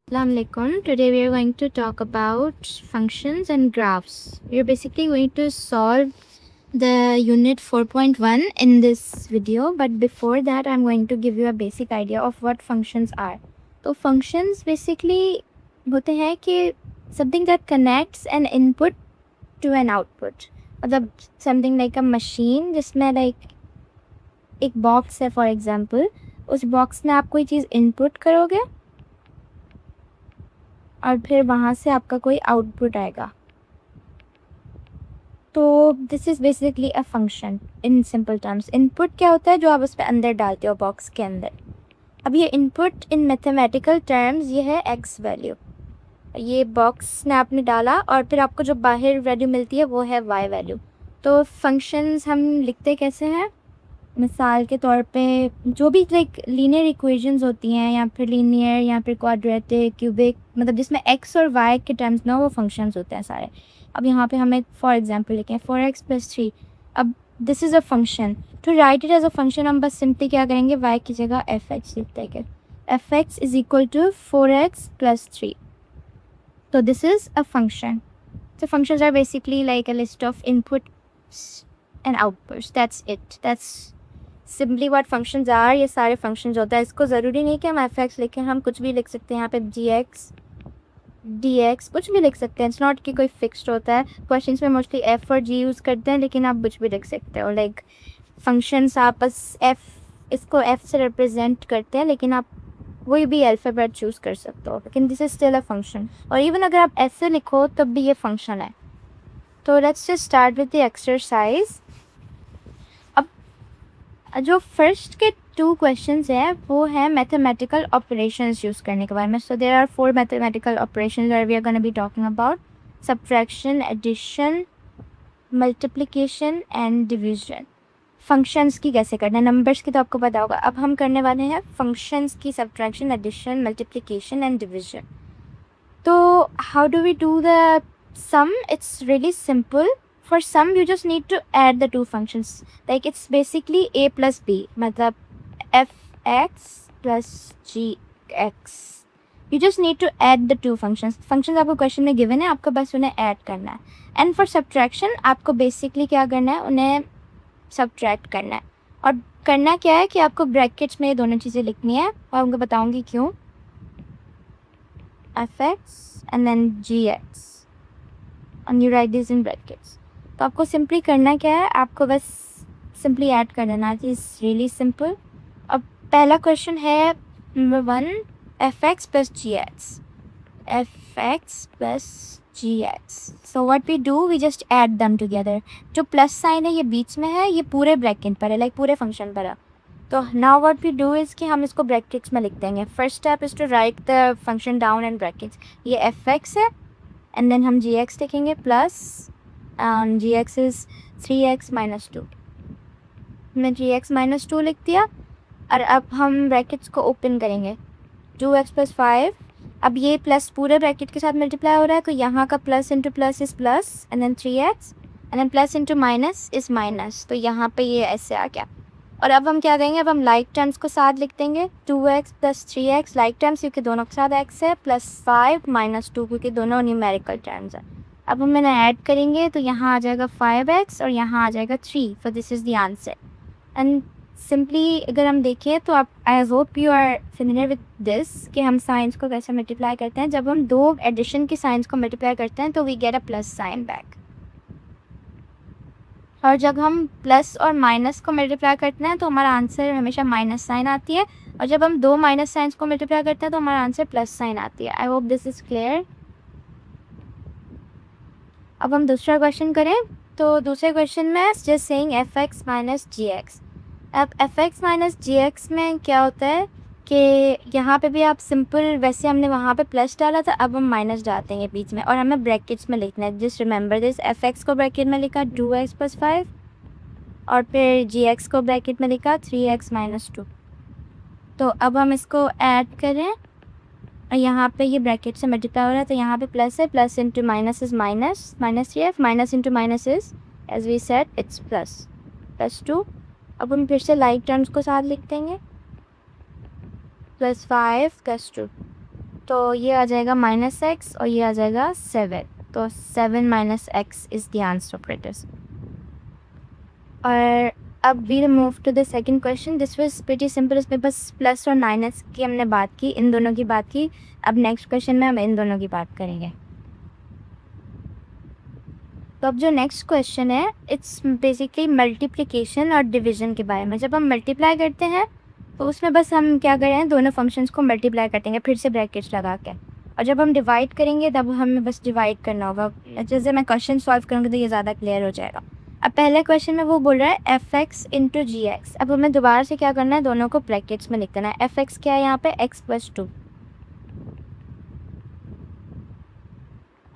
Assalamualaikum. Today we are going to talk about functions and graphs. We are basically going to solve the unit 4.1 in this video, but before that I'm going to give you a basic idea of what functions are. So functions basically होते हैं कि something that connects an input to an output. मतलब something like a machine जिसमें like एक box है for example, उस box में आप कोई चीज़ इनपुट करोगे और फिर वहाँ से आपका कोई आउटपुट आएगा। तो this is basically a function in simple terms. Input क्या होता है? जो आप उस पर अंदर डालते हो बॉक्स के अंदर। अब ये इनपुट इन मैथमेटिकल टर्म्स ये है एक्स वैल्यू। ये बॉक्स में आपने डाला और फिर आपको जो बाहर वैल्यू मिलती है वो है वाई वैल्यू। तो फंक्शंस हम लिखते कैसे हैं? मिसाल के तौर पे जो भी लाइक लीनियर इक्वेशंस होती हैं या फिर लीनियर या फिर क्वाड्रेटिक क्यूबिक, मतलब जिसमें एक्स और वाई के टर्म्स में वो फंक्शंस होते हैं सारे। अब यहाँ पे हमें फॉर एग्जांपल लिखें 4x+3। अब this is a function. To write it as a function हम बस सिंपली क्या करेंगे, y की जगह fx लिख देंगे। fx is equal to 4x+3। तो this is a function. So functions are basically like a list of inputs and outputs. That's it. That's simply what functions are. ये सारे फंक्शंस होता है। इसको ज़रूरी नहीं कि हम एफ एक्स लिखें, हम कुछ भी लिख सकते हैं। यहाँ पे जी एक्स डी एक्स कुछ भी लिख सकते हैं। इट्स नॉट कि कोई फिक्स्ड होता है। क्वेश्चंस में मोस्टली एफ़ और जी यूज़ करते हैं, लेकिन आप कुछ भी लिख सकते हो। लाइक फंक्शंस आप बस एफ़, इसको एफ़ से रिप्रेजेंट करते हैं, लेकिन आप कोई भी अल्फ़ाबेट चूज़ कर सकते हो, लेकिन this is still a function. और इवन अगर आप ऐसे लिखो तब भी ये फंक्शन है। तो let's just start with the exercise. जो फर्स्ट के 2 क्वेश्चंस हैं वो है मैथमेटिकल ऑपरेशंस यूज़ करने के बारे में। So there are 4 mathematical operations we are gonna be talking about: subtraction, addition, multiplication and division. Functions की कैसे करना है, नंबर्स की तो आपको पता होगा। अब हम करने वाले हैं फंक्शंस की subtraction, addition, multiplication and division. तो how do we do the sum? It's really simple. For sum you just need to add the two functions. Like it's basically a plus b, मतलब fx plus gx. You just need to add the two functions. Functions आपको question में given है, आपको बस उन्हें add करना है। And for subtraction आपको बेसिकली क्या करना है, उन्हें सब्ट्रैक्ट करना है। और करना क्या है कि आपको ब्रैकेट्स में ये दोनों चीज़ें लिखनी है, और उनको बताऊँगी क्यों। fx and then gx and you write this in brackets. तो आपको सिंपली करना क्या है, आपको बस सिंपली ऐड कर देना। Is really simple. अब पहला क्वेश्चन है number 1, fx plus gx। fx plus gx। So what we do, we just add them together. जो प्लस साइन है ये बीच में है, ये पूरे ब्रैकेट पर है, लाइक पूरे फंक्शन पर है। तो now what we do is कि हम इसको ब्रैकेट्स में लिख देंगे। First step is to write the function down in brackets. ये fx है एंड देन हम gx लिखेंगे plus gx is 3x minus 2। हमने 3x minus 2 लिख दिया। और अब हम ब्रैकेट्स को ओपन करेंगे। 2x plus 5। अब ये प्लस पूरे ब्रैकेट के साथ मल्टीप्लाई हो रहा है, तो यहाँ का plus into plus is plus and then 3x and then plus into minus is minus. तो यहाँ पे ये ऐसे आ गया। और अब हम क्या करेंगे, अब हम लाइक टर्म्स को साथ लिख देंगे। 2x plus 3x like terms क्योंकि दोनों के साथ x है, प्लस 5 माइनस 2 क्योंकि दोनों न्यूमेरिकल टर्म्स हैं। अब हम इन्हें ऐड करेंगे तो यहाँ आ जाएगा 5x और यहाँ आ जाएगा 3। So this is the answer. And simply अगर हम देखें तो आप, I hope you are familiar with this, कि हम साइंस को कैसे मल्टीप्लाई करते हैं। जब हम 2 एडिशन की साइंस को मल्टीप्लाई करते हैं तो we get a plus sign back. और जब हम प्लस और माइनस को मल्टीप्लाई करते हैं तो हमारा आंसर हमेशा माइनस साइन आती है। और जब हम 2 माइनस साइंस को मल्टीप्लाई करते हैं तो हमारा आंसर प्लस साइन आती है। I hope this is clear. अब हम दूसरा क्वेश्चन करें। तो दूसरे क्वेश्चन में just saying fx minus gx। अब fx माइनस gx में क्या होता है कि यहाँ पे भी आप सिंपल, वैसे हमने वहाँ पे प्लस डाला था, अब हम माइनस डालते हैं बीच में और हमें ब्रैकेट्स में लिखना है। जस्ट रिमेंबर दिस, fx को ब्रैकेट में लिखा 2x प्लस 5 और फिर gx को ब्रैकेट में लिखा 3x माइनस 2। तो अब हम इसको ऐड करें और यहाँ पे ये ब्रैकेट से मल्टीप्लाई हो रहा है, तो यहाँ पे प्लस है, plus into minus is minus, minus 3f, minus into minus is as we said it's plus, plus 2। अब हम फिर से लाइक टर्म्स को साथ लिख देंगे, +5 + 2। तो ये आ जाएगा -x और ये आ जाएगा 7, तो 7 - x is the answer for this. और अब we move to the second question. This was pretty simple, इसमें बस प्लस और माइनस की हमने बात की, इन दोनों की बात की। अब नेक्स्ट क्वेश्चन में हम इन दोनों की बात करेंगे। तो अब जो नेक्स्ट क्वेश्चन है इट्स बेसिकली मल्टीप्लिकेशन और डिवीजन के बारे में। जब हम मल्टीप्लाई करते हैं तो उसमें बस हम क्या कर रहे हैं, दोनों फंक्शंस को मल्टीप्लाई करेंगे फिर से ब्रैकेट्स लगा के। और जब हम डिवाइड करेंगे तब हमें बस डिवाइड करना होगा। जैसे मैं क्वेश्चन सॉल्व करूँगी तो ये ज़्यादा क्लियर हो जाएगा। अब पहले क्वेश्चन में वो बोल रहा है f(x) × g(x). अब हमें दोबारा से क्या करना है, दोनों को ब्रैकेट्स में लिख देना है। f(x) क्या है यहाँ पे, x + 2,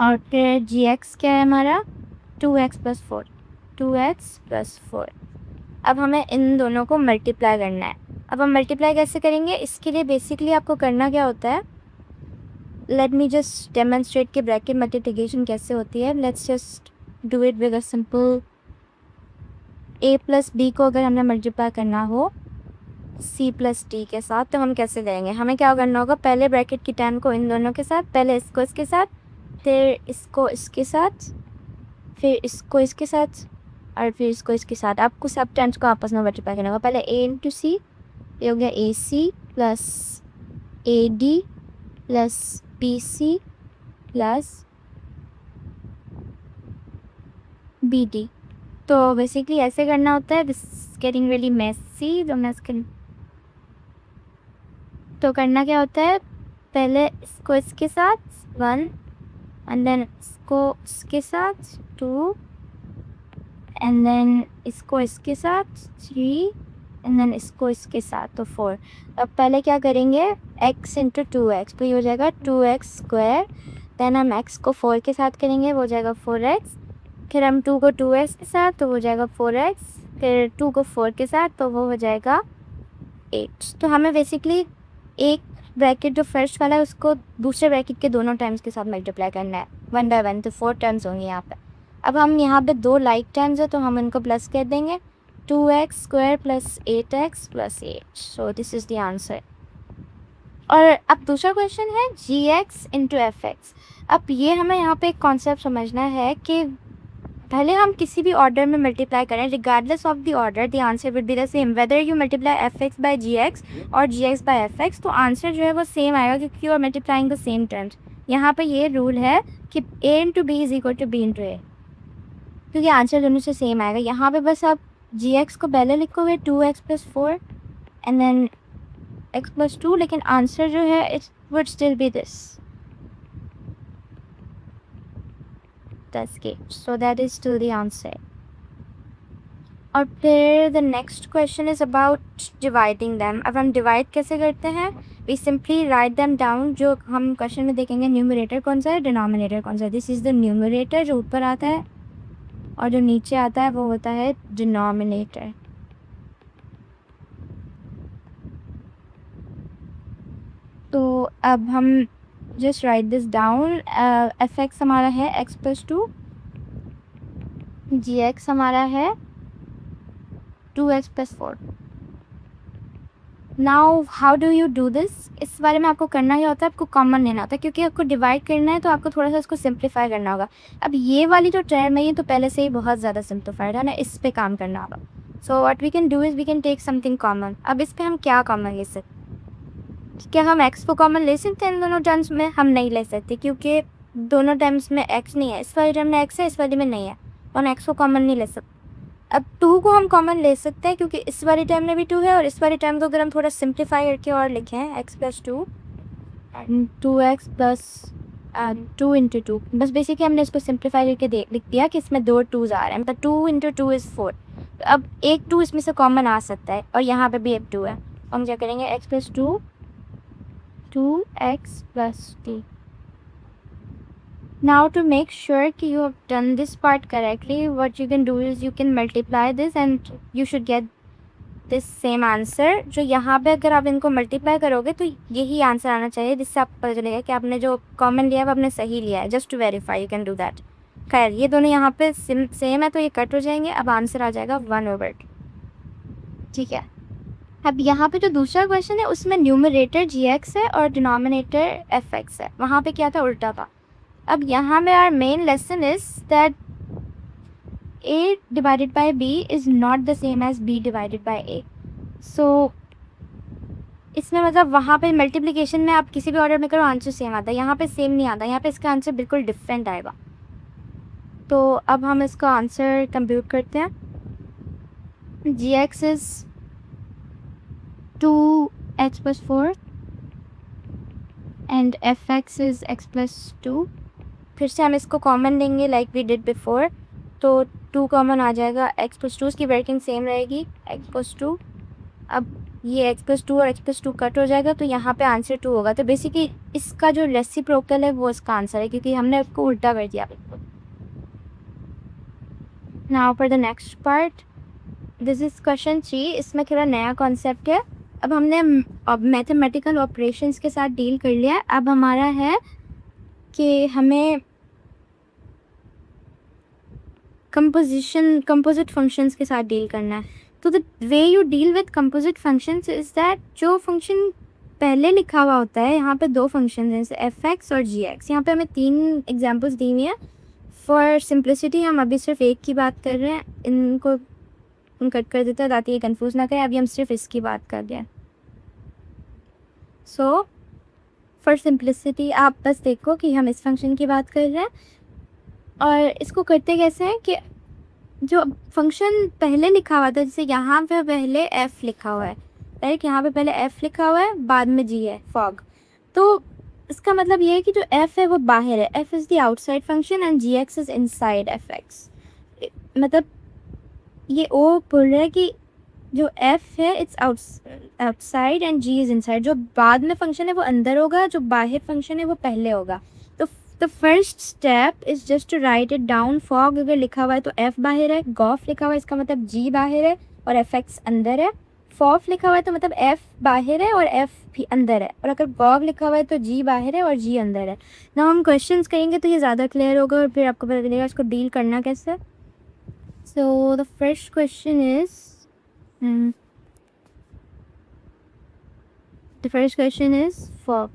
और फिर g(x) क्या है हमारा, 2x + 4, 2x + 4। अब हमें इन दोनों को मल्टीप्लाई करना है। अब हम मल्टीप्लाई कैसे करेंगे, इसके लिए बेसिकली आपको करना क्या होता है, लेट मी जस्ट डेमोन्स्ट्रेट कि ब्रैकेट मल्टीप्लिकेशन कैसे होती है। Let's just do it with a simple a + b को अगर हमने मल्टीप्लाई करना हो c + d के साथ तो हम कैसे करेंगे, हमें क्या करना होगा, पहले ब्रैकेट की टर्म को इन दोनों के साथ, पहले इसको इसके साथ, फिर इसको इसके साथ, फिर इसको इसके साथ, और फिर इसको इसके साथ। आपको सब टर्म्स को आपस में मल्टीप्लाई करना होगा। पहले a × c, ये हो गया ac + ad + bc + bd। तो बेसिकली ऐसे करना होता है। This getting really messy. तो करना क्या होता है, पहले इसको इसके साथ 1, एंड देन इसको इसके साथ 2, एंड देन इसको इसके साथ 3, एंड देन इसको इसके साथ तो 4। अब पहले क्या करेंगे, x × 2x, तो ये हो जाएगा 2x²। देन हम x को 4 के साथ करेंगे, वो हो जाएगा 4x। फिर हम 2 को 2x के साथ तो वो हो जाएगा 4x, फिर 2 को 4 के साथ तो वो हो जाएगा 8। तो हमें बेसिकली एक ब्रैकेट जो फर्स्ट वाला है उसको दूसरे ब्रैकेट के दोनों टर्म्स के साथ मल्टीप्लाई करना है 1 बाय 1, तो 4 टर्म्स होंगे यहाँ पे। अब हम यहाँ पे 2 लाइक टर्म्स है तो हम इनको प्लस कर देंगे, 2x² + 8x + 8। So this is the answer. और अब दूसरा क्वेश्चन है g(x) × f(x). अब ये हमें यहाँ पे एक कॉन्सेप्ट समझना है कि पहले हम किसी भी ऑर्डर में मल्टीप्लाई करें, regardless of the order the answer will be the same, whether you multiply f(x) by gx और gx by f(x), तो आंसर जो है वो सेम आएगा क्योंकि you are multiplying the same terms. यहाँ पे ये रूल है कि a × b = b × a, क्योंकि आंसर दोनों से सेम आएगा। यहाँ पे बस आप gx को पहले लिखोगे 2x + 4 एंड देन x + 2, लेकिन आंसर जो है it would still be this, so that is still the answer। और फिर the next question is about dividing them. अब हम डिवाइड कैसे करते हैं, we simply write them down. जो हम क्वेश्चन में देखेंगे न्यूमरेटर कौन सा है, डिनोमिनेटर कौन सा है। दिस इज़ द न्यूमरेटर जो ऊपर आता है, और जो नीचे आता है वो होता है डिनोमिनेटर। तो अब हम just right this down. f(x) हमारा है x + 2, gx हमारा है 2x + 4। Now how do you do this, इस बारे में आपको करना ही होता है, आपको कॉमन लेना होता है क्योंकि आपको डिवाइड करना है तो आपको थोड़ा सा इसको सिंप्लीफाई करना होगा। अब ये वाली जो टर्म है ये तो पहले से ही बहुत ज़्यादा सिंप्लीफाइड है ना, इस पे काम करना होगा। So what we can do is we can take something common. अब इस पर हम क्या कॉमन ले सकते, क्या हम x को कॉमन ले सकते हैं इन दोनों टर्म्स में, हम नहीं ले सकते क्योंकि दोनों टर्म्स में x नहीं है। इस वाली टर्म में x है, इस वाली में नहीं है, तो हम x को कॉमन नहीं ले सकते। अब 2 को हम कॉमन ले सकते हैं क्योंकि इस वाली टर्म में भी 2 है, और इस वाली टर्म को अगर हम थोड़ा सिंप्लीफाई करके और लिखें x + 2 एंड 2x + 2 × 2, बस बेसिकली हमने इसको सिंप्लीफाई करके लिख दिया कि इसमें 2 2s आ रहे हैं, मतलब 2 × 2 = 4। तो अब एक 2 इसमें से कॉमन आ सकता है और यहाँ पे भी एक 2 है, हम क्या करेंगे, x + 2 2x + 2। Now to make sure कि you have done this part correctly, what you can do is you can multiply this and you should get this same answer। जो यहाँ पे अगर आप इनको मल्टीप्लाई करोगे तो यही आंसर आना चाहिए, जिससे आपको पता चलेगा कि आपने जो कॉमन लिया है वो आपने सही लिया है। Just to verify you can do that. खैर ये दोनों यहाँ पे सेम है तो ये कट हो जाएंगे। अब आंसर आ जाएगा 1/2। ठीक है, अब यहाँ पे जो दूसरा क्वेश्चन है उसमें न्यूमरेटर gx है और डिनोमिनेटर fx है, वहाँ पे क्या था, उल्टा था। अब यहाँ में our main lesson is that a divided by b is not the same as b divided by a. So इसमें मतलब वहाँ पे मल्टीप्लिकेशन में आप किसी भी ऑर्डर में करो आंसर सेम आता है, यहाँ पे सेम नहीं आता, यहाँ पे इसका आंसर बिल्कुल डिफरेंट आएगा। तो अब हम इसका आंसर कंप्यूट करते हैं। gx is 2x plus 4 and fx is x plus 2। फिर से हम इसको कॉमन लेंगे लाइक वी डिड बिफोर, तो 2 कॉमन आ जाएगा, x plus 2 की वर्किंग सेम रहेगी, x plus 2। अब ये x plus 2 और x plus 2 कट हो जाएगा, तो यहाँ पे आंसर 2 होगा। तो बेसिकली इसका जो रेसिप्रोकल है वो इसका आंसर है, क्योंकि हमने उसको उल्टा कर दिया बिल्कुल। Now for the next part, this is question 3। इसमें थोड़ा नया कॉन्सेप्ट है। अब हमने अब मैथमेटिकल ऑपरेशंस के साथ डील कर लिया है। अब हमारा है कि हमें कंपोजिट फंक्शंस के साथ डील करना है। तो the way you deal with composite functions is that जो फंक्शन पहले लिखा हुआ होता है, यहाँ पे 2 फंक्शन हैं, fx और gx। यहाँ पे हमें 3 एग्जांपल्स दी हुई हैं। फॉर सिंप्लिसिटी हम अभी सिर्फ एक की बात कर रहे हैं, इनको कट कर देता है ताकि ये कंफ्यूज ना करें। अभी हम सिर्फ इसकी बात कर रहे हैं। सो फॉर सिंप्लिसिटी आप बस देखो कि हम इस फंक्शन की बात कर रहे हैं, और इसको करते कैसे हैं कि जो फंक्शन पहले लिखा हुआ था, जैसे यहाँ पे पहले f लिखा हुआ है, राइट, यहाँ पे पहले f लिखा हुआ है, बाद में g है, फॉग। तो इसका मतलब ये है कि जो f है वो बाहर है, f is the outside function and gx is inside fx। मतलब ये ओ बोल रहा है कि जो f है it's outside and g is inside. जो बाद में फंक्शन है वो अंदर होगा, जो बाहर फंक्शन है वो पहले होगा। तो the first step is just to write it down. Fog अगर लिखा हुआ है तो f बाहर है, गॉफ लिखा हुआ है इसका मतलब g बाहर है और fx अंदर है। फॉफ लिखा हुआ है तो मतलब f बाहर है और f भी अंदर है, और अगर गॉग लिखा हुआ है तो g बाहर है और g अंदर है। ना हम क्वेश्चंस करेंगे तो ये ज़्यादा क्लियर होगा और फिर आपको पता चलेगा इसको डील करना कैसे। So the first question is the first question is fog.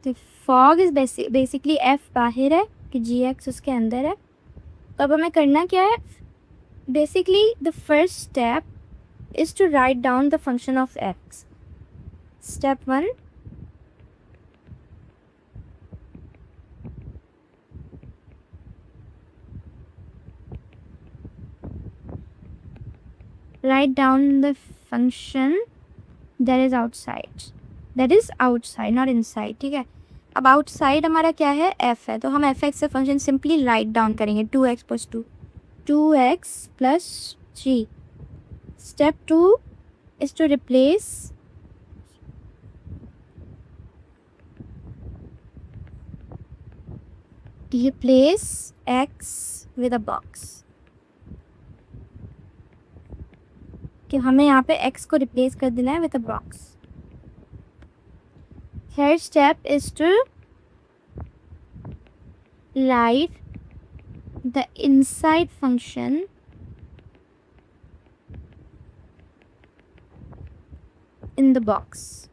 The fog is basically f बाहर है कि gx उसके अंदर है। तो अब हमें करना क्या है, basically the first step is to write down the function of x. Step 1, write down the function that is outside, not inside, ठीक है। अब outside हमारा क्या है, f है, तो हम fx से फंक्शन सिंपली राइट डाउन करेंगे, 2x plus 2, 2x plus 3। Step 2 is to replace x with a box, कि हमें यहाँ पे x को रिप्लेस कर देना है with a box. Third step is to write the inside function in the box.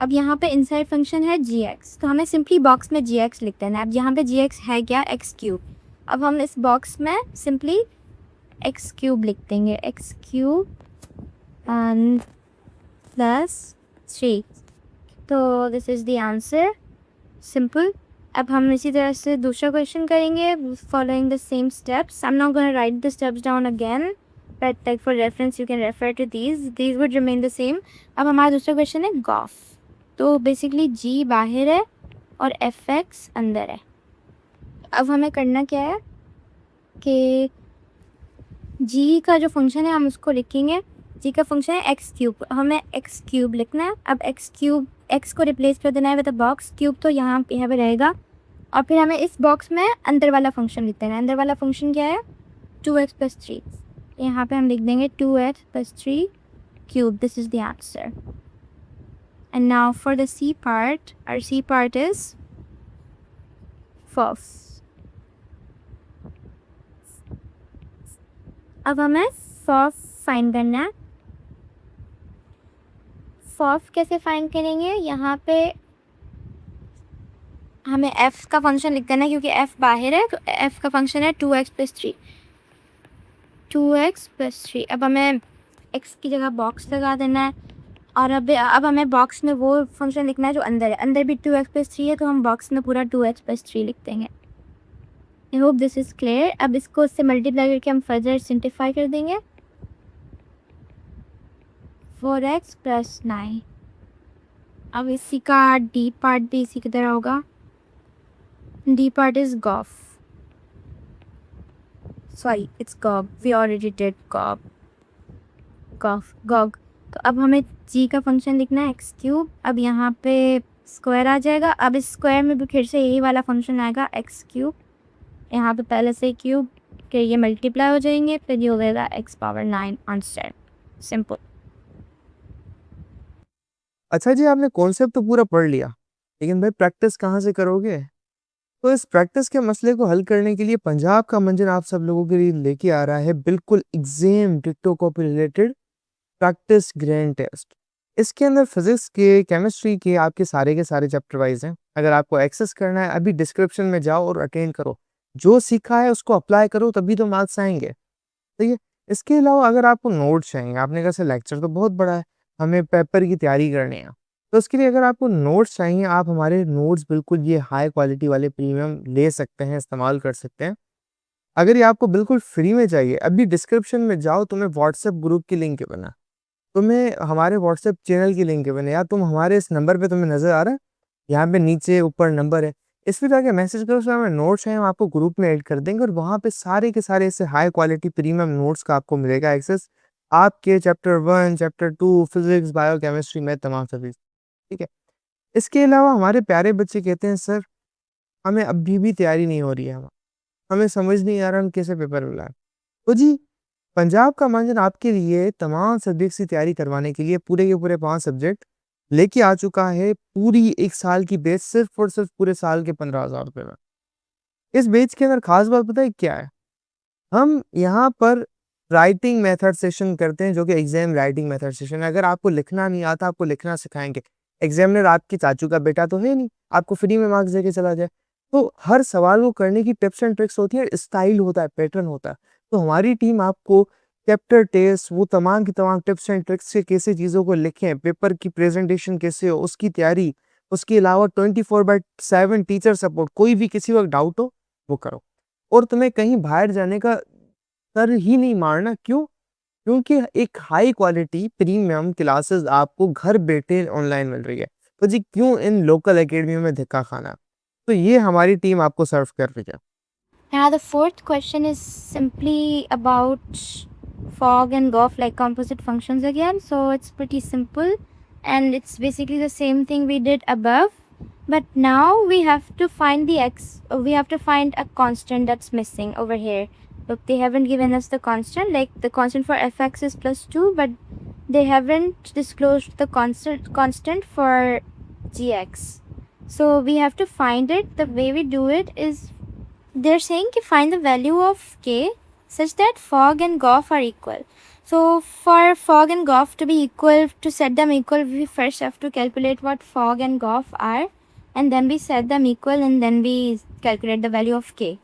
अब यहाँ पे इनसाइड फंक्शन है gx, तो हमें सिंपली बॉक्स में gx लिख देना है। अब यहाँ पे gx है क्या, x क्यूब। अब हम इस बॉक्स में सिंपली x क्यूब लिख देंगे, x क्यूब and plus 3। तो this is the answer, simple. अब हम इसी तरह से दूसरा क्वेश्चन करेंगे following the same steps. I am not gonna write the steps down again, but like for reference you can refer to these would remain the same. अब हमारा दूसरा क्वेश्चन है गॉफ। तो बेसिकली g बाहर है और fx अंदर है। अब हमें करना क्या है कि g का जो फंक्शन है हम उसको लिखेंगे, g का फंक्शन है x क्यूब, हमें x क्यूब लिखना है। अब x क्यूब, x को रिप्लेस कर देना है विद अ बॉक्स, क्यूब तो यहाँ पे रहेगा, और फिर हमें इस बॉक्स में अंदर वाला फंक्शन लिख देना है। अंदर वाला फंक्शन क्या है, 2x plus 3। यहाँ पे हम लिख देंगे 2x plus 3 cube. This is the answer. And now for the c part, our c part is false। अब हमें फाइंड करना है। फॉफ कैसे फाइंड करेंगे, यहाँ पे हमें f का फंक्शन लिख देना है क्योंकि f बाहर है, तो f का फंक्शन है 2x + 3, 2x + 3। अब हमें x की जगह बॉक्स लगा देना है और अब हमें बॉक्स में वो फंक्शन लिखना है जो अंदर है। अंदर भी 2x + 3 है, तो हम बॉक्स में पूरा 2x + 3 लिख देंगे। I hope this is clear. अब इसको इससे मल्टीप्लाई करके हम फर्दर सिंप्लीफाई कर देंगे। 4x + 9। अब इसी का डी पार्ट भी इसी की तरह होगा। D part is gof, sorry it's gog, we already did gog, gof gog. तो अब हमें जी का फंक्शन लिखना है x³। अब यहाँ पे स्क्वायर आ जाएगा। अब इस स्क्वायर में भी फिर से यही वाला फंक्शन आएगा x³। यहाँ पे पहले से क्यूब के ये मल्टीप्लाई हो जाएंगे, फिर ये हो जाएगा x⁻9 ऑनस्टेड। सिंपल। अच्छा जी, आपने कॉन्सेप्ट तो पूरा पढ़ लिया, लेकिन भाई प्रैक्टिस कहाँ से करोगे? तो इस प्रैक्टिस के मसले को हल करने के लिए पंजाब का मंजन आप सब लोगों के लिए लेके आ रहा है बिल्कुल एग्जाम डिक्टो copy related practice grand test. इसके अंदर फिजिक्स के, केमिस्ट्री के आपके सारे के सारे चैप्टर वाइज हैं। अगर आपको एक्सेस करना है, अभी डिस्क्रिप्शन में जाओ और अटेंड करो, जो सीखा है उसको अप्लाई करो, तभी तो मार्क्स आएंगे। ठीक है। इसके अलावा अगर आपको नोट्स चाहिए, आपने कहा लेक्चर तो बहुत बड़ा है, हमें पेपर की तैयारी करनी है, तो उसके लिए अगर आपको नोट्स चाहिए, आप हमारे नोट्स बिल्कुल ये हाई क्वालिटी वाले प्रीमियम ले सकते हैं, इस्तेमाल कर सकते हैं। अगर ये आपको बिल्कुल फ्री में चाहिए, अभी डिस्क्रिप्शन में जाओ, तुम्हें व्हाट्सएप ग्रुप की लिंक बना, तुम्हें हमारे व्हाट्सएप चैनल की लिंक बने, या तुम हमारे इस नंबर पे तुम्हें नजर आ रहा है, यहाँ पे नीचे ऊपर नंबर है, इस पर जाके मैसेज करो, उसमें हमें नोट्स हैं, हम आपको ग्रुप में ऐड कर देंगे और वहाँ पे सारे के सारे ऐसे हाई क्वालिटी प्रीमियम नोट्स का आपको मिलेगा एक्सेस, आपके chapter 1, chapter 2, physics, bio chemistry में तमाम सभी। ठीक है। इसके अलावा हमारे प्यारे बच्चे कहते हैं सर हमें अभी भी तैयारी नहीं हो रही है, हमें समझ नहीं आ रहा हम कैसे पेपर मिलाएं। तो जी, पंजाब का मंजन आपके लिए तमाम सब्जेक्ट की तैयारी करवाने के लिए पूरे के पूरे 5 सब्जेक्ट लेके आ चुका है, पूरी 1 साल की बैच, सिर्फ और सिर्फ पूरे साल के 15,000 रुपये में। इस बैच के अंदर खास बात पता है क्या है? हम यहाँ पर राइटिंग मेथड सेशन करते हैं, जो कि एग्जाम राइटिंग मेथड सेशन है। अगर आपको लिखना नहीं आता, आपको लिखना सिखाएंगे। एग्जामिनर आपके चाचू का बेटा तो है नहीं, आपको फ्री में मार्क्स देके चला जाए। तो हर सवाल को करने की टिप्स एंड ट्रिक्स होती है, स्टाइल होता है, पैटर्न होता है। तो हमारी टीम आपको चैप्टर टेस्ट, वो तमाम की तमाम टिप्स एंड ट्रिक्स से कैसे चीज़ों को लिखें, पेपर की प्रेजेंटेशन कैसे हो, उसकी तैयारी, उसके अलावा 24/7 टीचर सपोर्ट, कोई भी किसी वक्त डाउट हो वो करो। और तुम्हें कहीं बाहर जाने का सर ही नहीं मारना। क्यों? क्योंकि एक हाई क्वालिटी प्रीमियम क्लासेस आपको घर बैठे ऑनलाइन मिल रही है। तो जी क्यों इन लोकल एकेडमी में धक्का खाना? तो ये हमारी टीम आपको सर्व कर रही है। Now the fourth question is simply about fog and GOF, like composite functions again. So it's pretty simple and it's basically the same thing we did above, but now we have to find the we have to find a constant that's missing over here. Look, they haven't given us the constant, like the constant for fx is +2, but they haven't disclosed the constant for gx. So we have to find it. The way we do it is, they're saying to find the value of k such that fog and GOF are equal. So for fog and GOF to be equal, to set them equal, we first have to calculate what fog and GOF are, and then we set them equal, and then we calculate the value of k.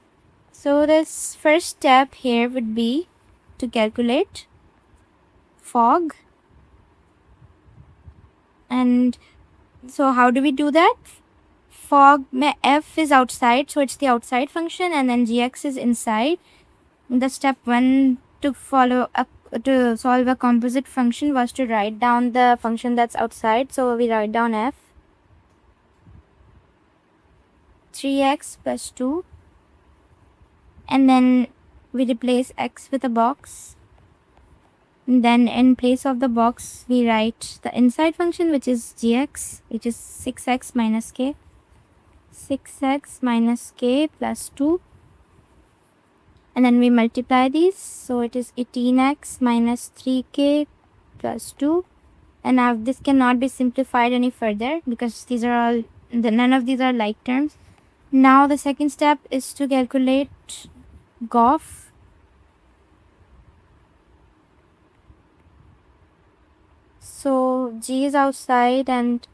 So this first step here would be to calculate fog. And so how do we do that? Fog mein f is outside, so it's the outside function, and then gx is inside. The step 1 to follow up to solve a composite function was to write down the function that's outside. So we write down f 3x + 2, and then we replace x with a box. And then in place of the box we write the inside function, which is gx, which is 6x minus k, 6x minus k plus 2, and then we multiply these, so it is 18x minus 3k plus 2. And now this cannot be simplified any further because these are all, none of these are like terms. Now the second step is to calculate GOF. So g is outside and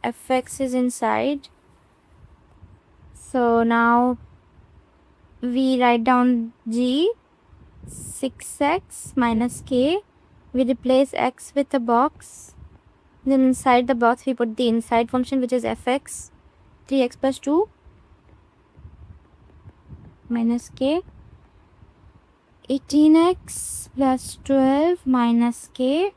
fx is inside. So now we write down g, 6x minus k. We replace x with a box. Then inside the box we put the inside function, which is fx, 3x plus 2 minus k, 18x plus 12 minus k.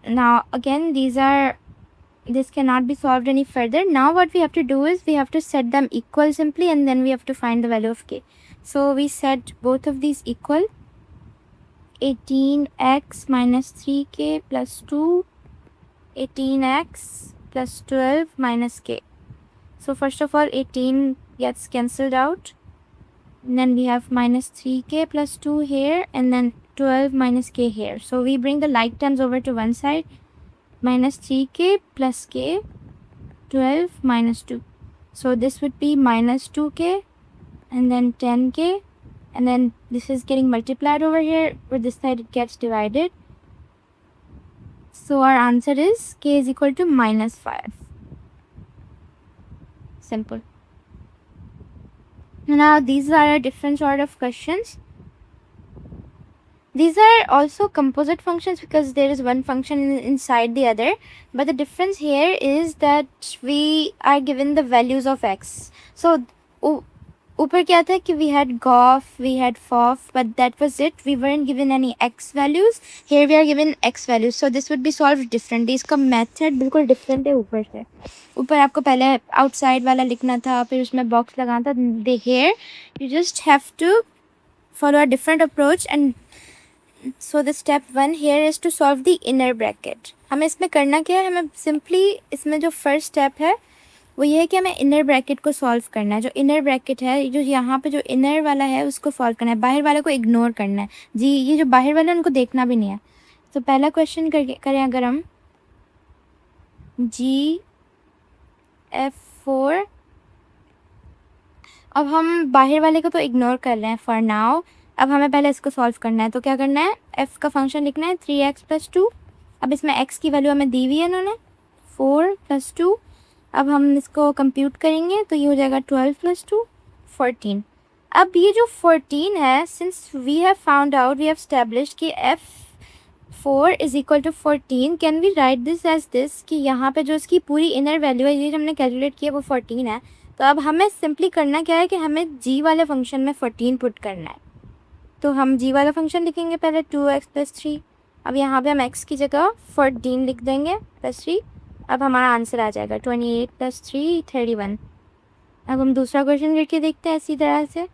Now again this cannot be solved any further. Now what we have to do is we have to set them equal simply, and then we have to find the value of k. So we set both of these equal. 18x minus 3k plus 2, 18x plus 12 minus k. So first of all 18 gets cancelled out, and then we have minus 3k plus 2 here, and then 12 minus k here. So we bring the like terms over to one side. Minus 3k plus k, 12 minus 2. So this would be minus 2k and then 10k, and then this is getting multiplied over here, where this side it gets divided. So our answer is k is equal to minus 5. Simple. Now these are a different sort of questions. These are also composite functions because there is one function inside the other, but the difference here is that we are given the values of x. So ऊपर क्या था कि we had gof, we had fof, but that was it. We weren't given any x values. Here we are given x values. So this would be solved differently. इसका method बिल्कुल different है ऊपर से. ऊपर आपको पहले outside वाला लिखना था, फिर उसमें box लगाना था. Here you just have to follow a different approach, and so the step 1 here is to solve the inner bracket. हमें इसमें करना क्या है, हमें simply इसमें जो first step है वो ये है कि हमें इनर ब्रैकेट को सॉल्व करना है. जो इनर ब्रैकेट है, जो यहाँ पे जो इनर वाला है उसको सॉल्व करना है, बाहर वाले को इग्नोर करना है. जी ये जो बाहर वाले उनको देखना भी नहीं है. तो पहला क्वेश्चन करें अगर हम F4. अब हम बाहर वाले को तो इग्नोर कर रहे हैं फॉर नाउ. अब हमें पहले इसको सॉल्व करना है. तो क्या करना है, f का फंक्शन लिखना है 3x प्लस 2. अब इसमें x की वैल्यू हमें दी हुई है इन्होंने 4 प्लस 2. अब हम इसको कंप्यूट करेंगे तो ये हो जाएगा 12 प्लस 2 14. अब ये जो 14 है, since we have found out, we have established कि f4 is equal to 14, can we write this as this कि यहाँ पे जो इसकी पूरी इनर वैल्यू है ये जो हमने कैलकुलेट किया वो 14 है. तो अब हमें सिंपली करना क्या है कि हमें g वाले फंक्शन में 14 पुट करना है. तो हम g वाला फंक्शन लिखेंगे पहले 2x प्लस 3. अब यहाँ पे हम x की जगह 14 लिख देंगे प्लस 3. अब हमारा आंसर आ जाएगा 28 प्लस 3 31. अब हम दूसरा क्वेश्चन करके देखते हैं इसी तरह से.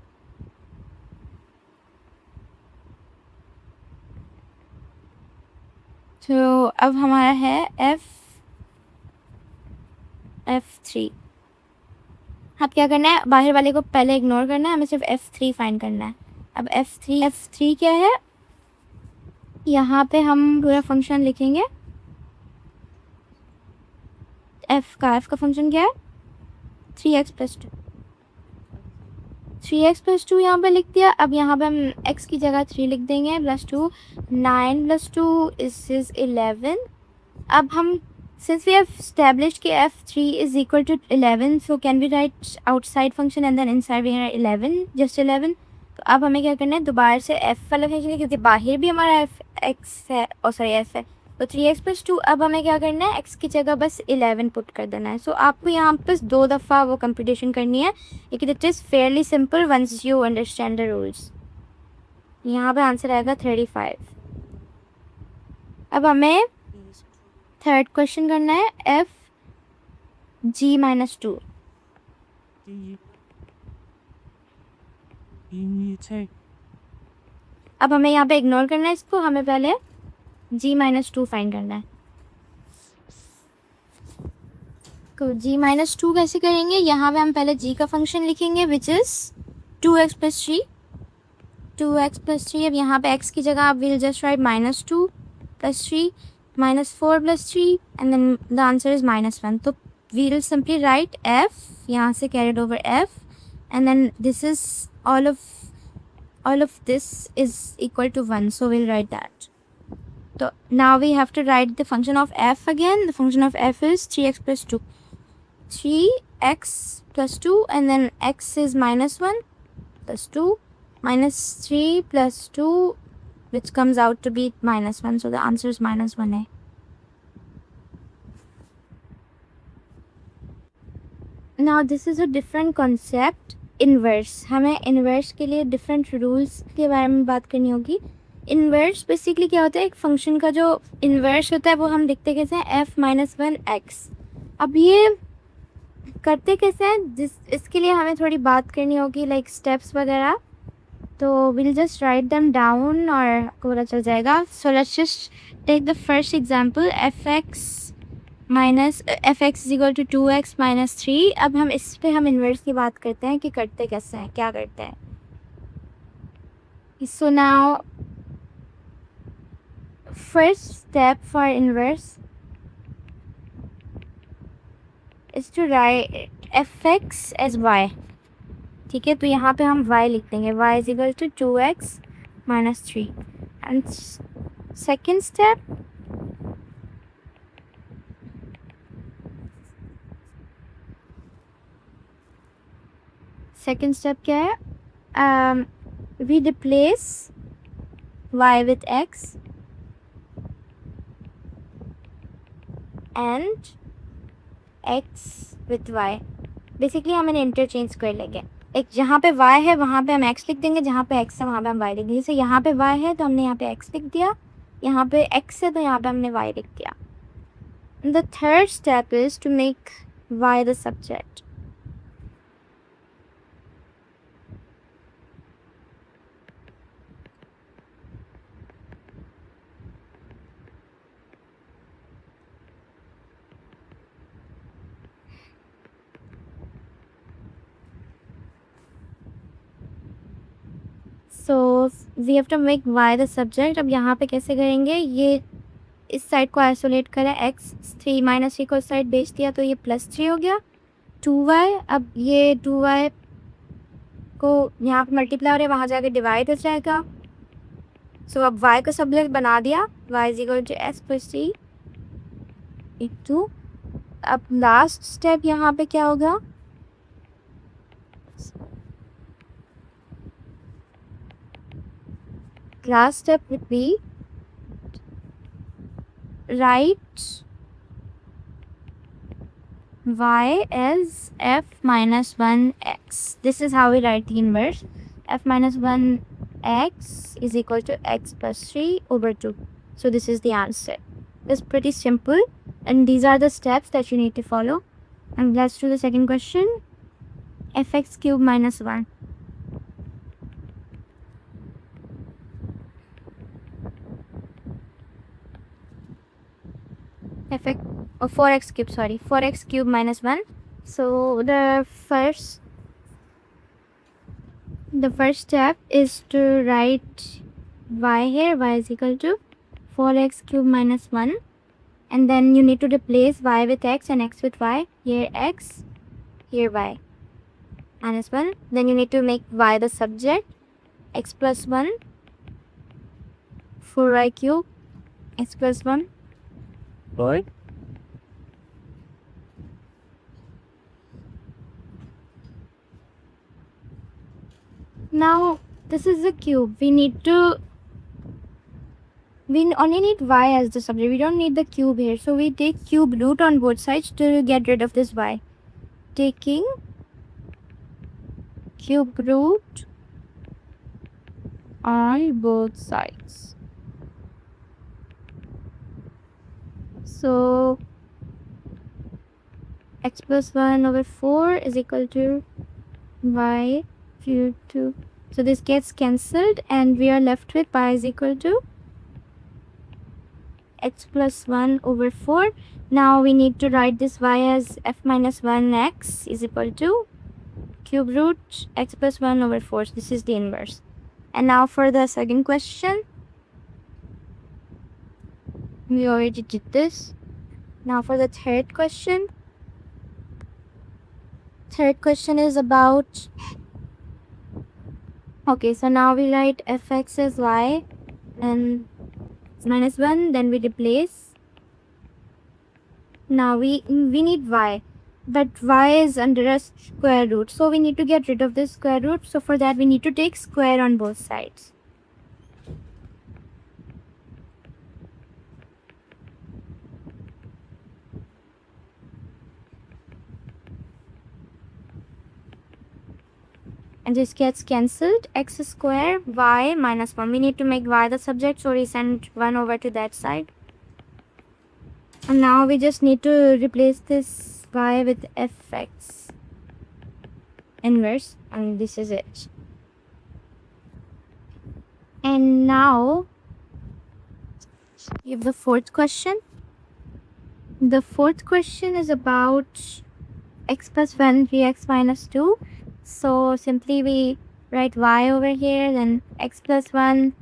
तो अब हमारा है F3. अब क्या करना है, बाहर वाले को पहले इग्नोर करना है, हमें सिर्फ F3 फाइंड करना है. अब F3 क्या है, यहाँ पे हम पूरा फंक्शन लिखेंगे. f का फंक्शन क्या है 3x प्लस 2. 3x प्लस 2 यहाँ पे लिख दिया. अब यहाँ पे हम x की जगह 3 लिख देंगे प्लस 2. 9 plus 2 is 11. अब हम सिंस वी हैव एस्टैब्लिश्ड कि f3 is equal to 11, so can we write outside function and then inside we have 11, just 11. तो अब हमें क्या करना है, दोबारा से f वाला फंक्शन, क्योंकि बाहर भी हमारा x है और सॉरी f है, तो 3x प्लस 2. अब हमें क्या करना है, x की जगह बस 11 पुट कर देना है. सो आपको यहाँ पर 2 दफ़ा वो कंप्यूटेशन करनी है, लेकिन it is fairly simple once you understand the rules. यहाँ पे आंसर आएगा 35. अब हमें थर्ड क्वेश्चन करना है Fg-2. अब हमें यहाँ पे इग्नोर करना है इसको, हमें पहले G-2 फाइंड करना है. तो G-2 कैसे करेंगे, यहाँ पे हम पहले G का फंक्शन लिखेंगे which is 2x plus 3. 2x plus 3. अब यहाँ पे x की जगह आप will just write -2 plus 3 -4 plus 3 and then the answer is -1. तो we will simply write f, यहाँ से carried over f, and then this is all of this is equal to 1, so we'll write that. So now we have to write the function of f again. The function of f is 3x plus 2. 3x plus 2, and then x is minus 1 plus 2 minus 3 plus 2, which comes out to be minus 1. So the answer is minus 1a. Now this is a different concept, inverse. हमें inverse के लिए different rules के बारे में बात करनी होगी. Inverse basically क्या होता है, एक फंक्शन का जो inverse होता है वो हम लिखते कैसे हैं, f minus 1x. अब ये करते कैसे हैं, इसके लिए हमें थोड़ी बात करनी होगी, लाइक स्टेप्स वगैरह. तो we'll just write them down और आपको पता चल जाएगा. So let's just take the first example, fx is equal to 2x minus 3. अब हम इस पे हम इन्वर्स की बात करते हैं कि करते कैसे हैं, क्या करते हैं. So now first step for inverse is to write fx as y. ठीक है, तो यहाँ पे हम y लिख देंगे, y is equal to 2x minus 3. And second step, क्या है, we replace y with x and x with y. Basically हम इन्हें इंटरचेंज कर लेंगे. एक जहाँ पे y है वहाँ पे हम x लिख देंगे, जहाँ पे x है वहाँ पे हम y लिख देंगे. जैसे यहाँ पे y है तो हमने यहाँ पे x लिख दिया, यहाँ पे x है तो यहाँ पे हमने y लिख दिया. The third step is to make y the subject. So we have to make y the subject. अब यहाँ पे कैसे करेंगे, ये इस साइड को आइसोलेट करें, x 3 माइनस 3 को इस साइड भेज दिया तो ये प्लस 3 हो गया. 2y, अब ये 2y को यहाँ पे मल्टीप्लाई हो रहा है, वहाँ जाके डिवाइड हो जाएगा. सो अब y को सब्जेक्ट बना दिया, y is equal to s plus 3 into. अब लास्ट स्टेप यहाँ पे क्या होगा, last step would be write y as f minus 1x. This is how we write the inverse. F minus 1x is equal to x plus 3 over 2. So this is the answer. It's pretty simple, and these are the steps that you need to follow. And let's do the second question. Fx cube minus 1. Fx, 4x cube, sorry, 4x cube minus 1. So the first step is to write y here. Y is equal to 4x cube minus 1, and then you need to replace y with x and x with y. Here x, here y, minus 1. Then you need to make y the subject, x plus 1, 4y cube, x plus 1. Right. Now this is the cube. We only need y as the subject. We don't need the cube here. So we take cube root on both sides to get rid of this y. Taking cube root on both sides. So x plus 1 over 4 is equal to y cube 2. So this gets cancelled, and we are left with y is equal to x plus 1 over 4. Now we need to write this y as f minus 1x is equal to cube root x plus 1 over 4. So this is the inverse. And now for the second question. We already did this. Now for the third question. Third question is about, okay, so now we write fx as y and minus 1, then we replace. Now we need y, but y is under a square root, so we need to get rid of this square root. So for that we need to take square on both sides. And this gets cancelled. X square y minus 1. We need to make y the subject, so we send 1 over to that side. And now we just need to replace this y with fx inverse, and this is it. And now we have the fourth question. The fourth question is about x plus 1 3x minus 2. So simply we write y over here, then x plus 1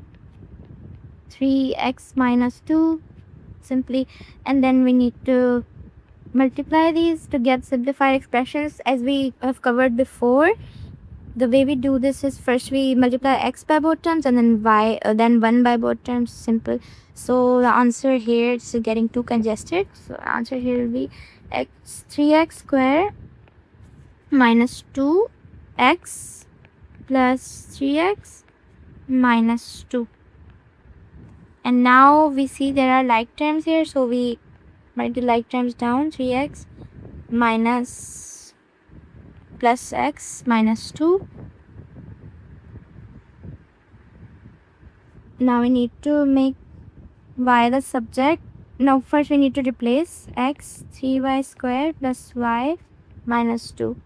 3x minus 2 simply, and then we need to multiply these to get simplified expressions. As we have covered before, the way we do this is first we multiply x by both terms and then y, then 1 by both terms. Simple. So the answer here is getting too congested, so answer here will be 3x square minus 2x plus 3x minus 2. And now we see there are like terms here, so we write the like terms down. 3x minus plus x minus 2. Now we need to make y the subject. Now first we need to replace x 3y square plus y minus 2.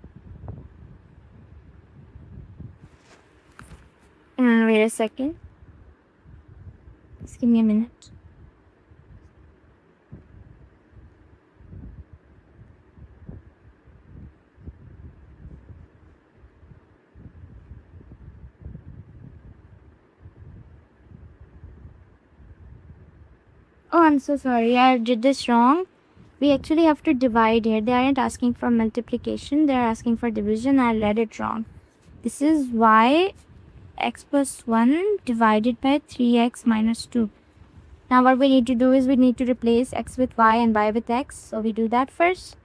Wait a second. Just give me a minute. Oh, I'm so sorry. I did this wrong. We actually have to divide here. They aren't asking for multiplication. They're asking for division. I read it wrong. This is y x plus 1 divided by 3x minus 2. Now what we need to do is we need to replace x with y and y with x. So we do that first.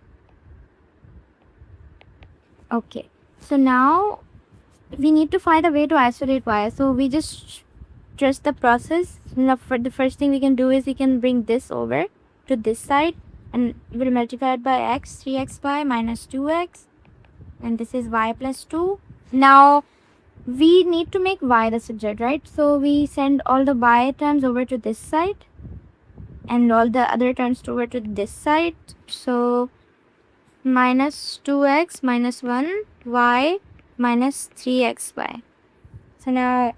Okay. So now we need to find a way to isolate y. So we just trust the process. Now for the first thing we can do is we can bring this over to this side and we'll multiply it by x, 3xy minus 2x, and this is y plus 2. Now we need to make y the subject, right? So we send all the y terms over to this side and all the other terms over to this side. So minus 2x minus 1 y minus 3xy. So now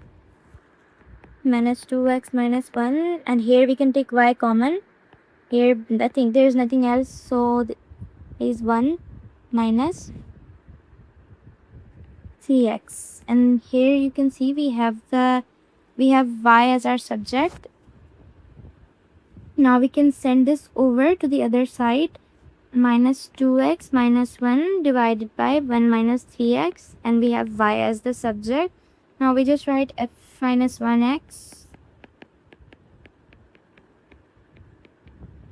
minus 2x minus 1, and here we can take y common. Here there's nothing else, so there is 1 minus 3x, and here you can see we have y as our subject. Now we can send this over to the other side. Minus 2x minus 1 divided by 1 minus 3x, and we have y as the subject. Now we just write f minus 1x,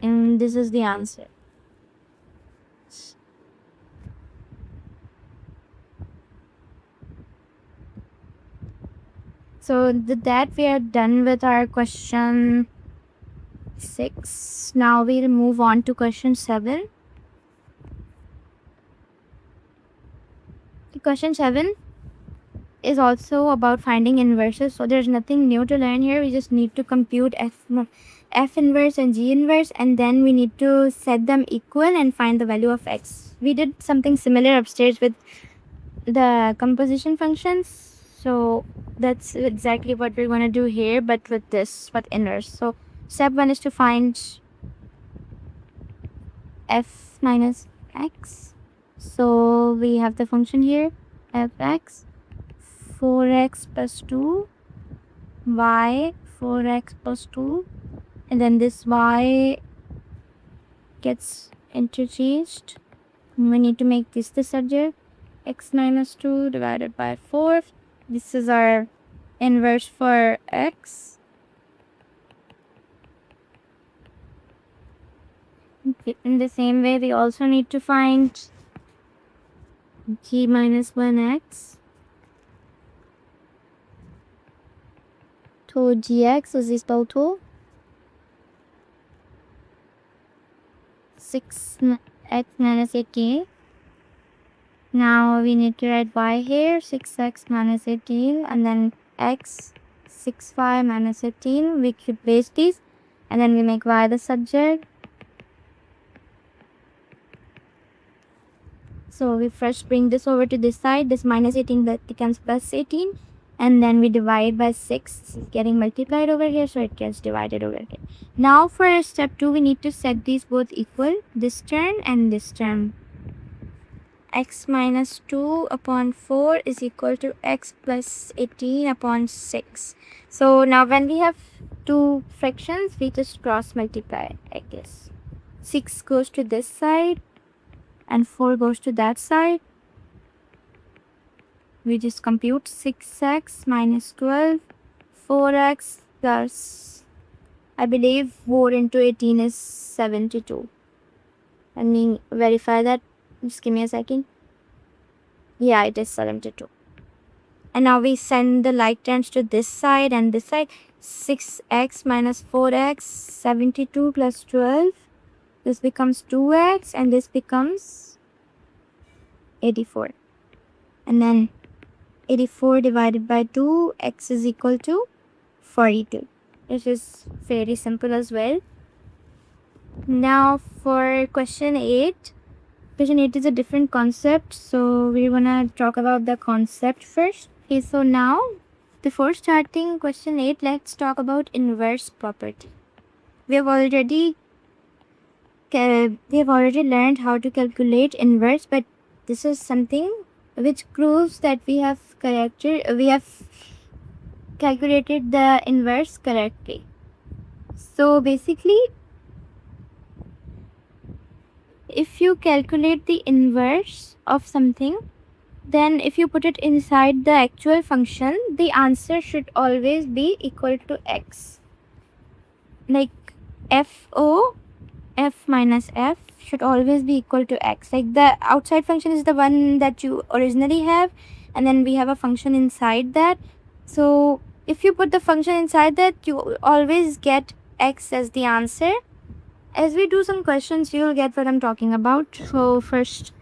and this is the answer. So with that we are done with our question 6. Now we'll move on to question 7. Question 7 is also about finding inverses, so there's nothing new to learn here. We just need to compute f inverse and g inverse, and then we need to set them equal and find the value of x. We did something similar upstairs with the composition functions, so that's exactly what we're going to do here, but with this, but inverse. So step 1 is to find f minus x. So we have the function here, fx 4x plus 2 y 4x plus 2, and then this y gets interchanged. We need to make this the subject, x minus 2 divided by 4. This is our inverse for x. In the same way, we also need to find g minus 1x. तो gx is equal to 6x minus 18. Now we need to write y here, 6x minus 18, and then x, 6y minus 18. We replace these, and then we make y the subject. So we first bring this over to this side, this minus 18 that becomes plus 18, and then we divide by 6. It's getting multiplied over here, so it gets divided over here. Now for step 2, we need to set these both equal, this term and this term. X minus 2 upon 4 is equal to x plus 18 upon 6. So now when we have two fractions, we just cross multiply, I guess. 6 goes to this side and 4 goes to that side. We just compute 6x minus 12, 4x plus, I believe 4 into 18 is 72. Let me verify that. Just give me a second. Yeah, it is 72. And now we send the like terms to this side and this side. 6x minus 4x, 72 plus 12. This becomes 2x and this becomes 84. And then 84 divided by 2, x is equal to 42. This is very simple as well. Now for question 8. Question 8 is a different concept, so we're gonna talk about the concept first. Okay, so now before starting question 8, let's talk about inverse property. We have already learned how to calculate inverse, but this is something which proves that we have calculated the inverse correctly. So basically, if you calculate the inverse of something, then if you put it inside the actual function, the answer should always be equal to x. Like f minus f should always be equal to x. Like the outside function is the one that you originally have, and then we have a function inside that. So if you put the function inside that, you always get x as the answer. As we do some questions, you'll get what I'm talking about. So first,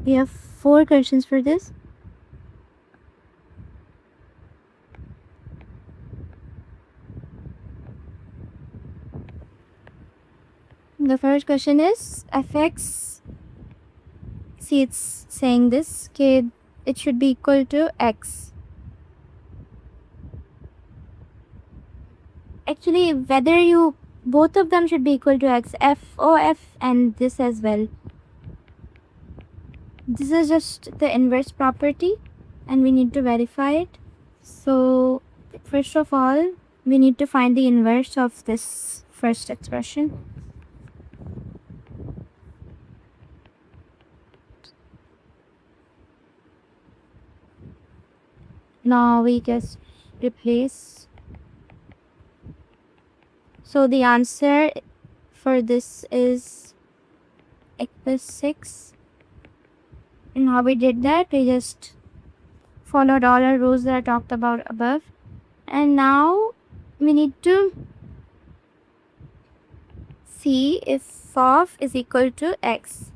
we have 4 questions for this. The first question is fx. See, it's saying this, okay, it should be equal to x. Actually, both of them should be equal to x, f and this as well. This is just the inverse property and we need to verify it. So first of all, we need to find the inverse of this first expression. Now we just replace. So the answer for this is x plus 6. And how we did that, we just followed all our rules that I talked about above. And now we need to see if of is equal to x.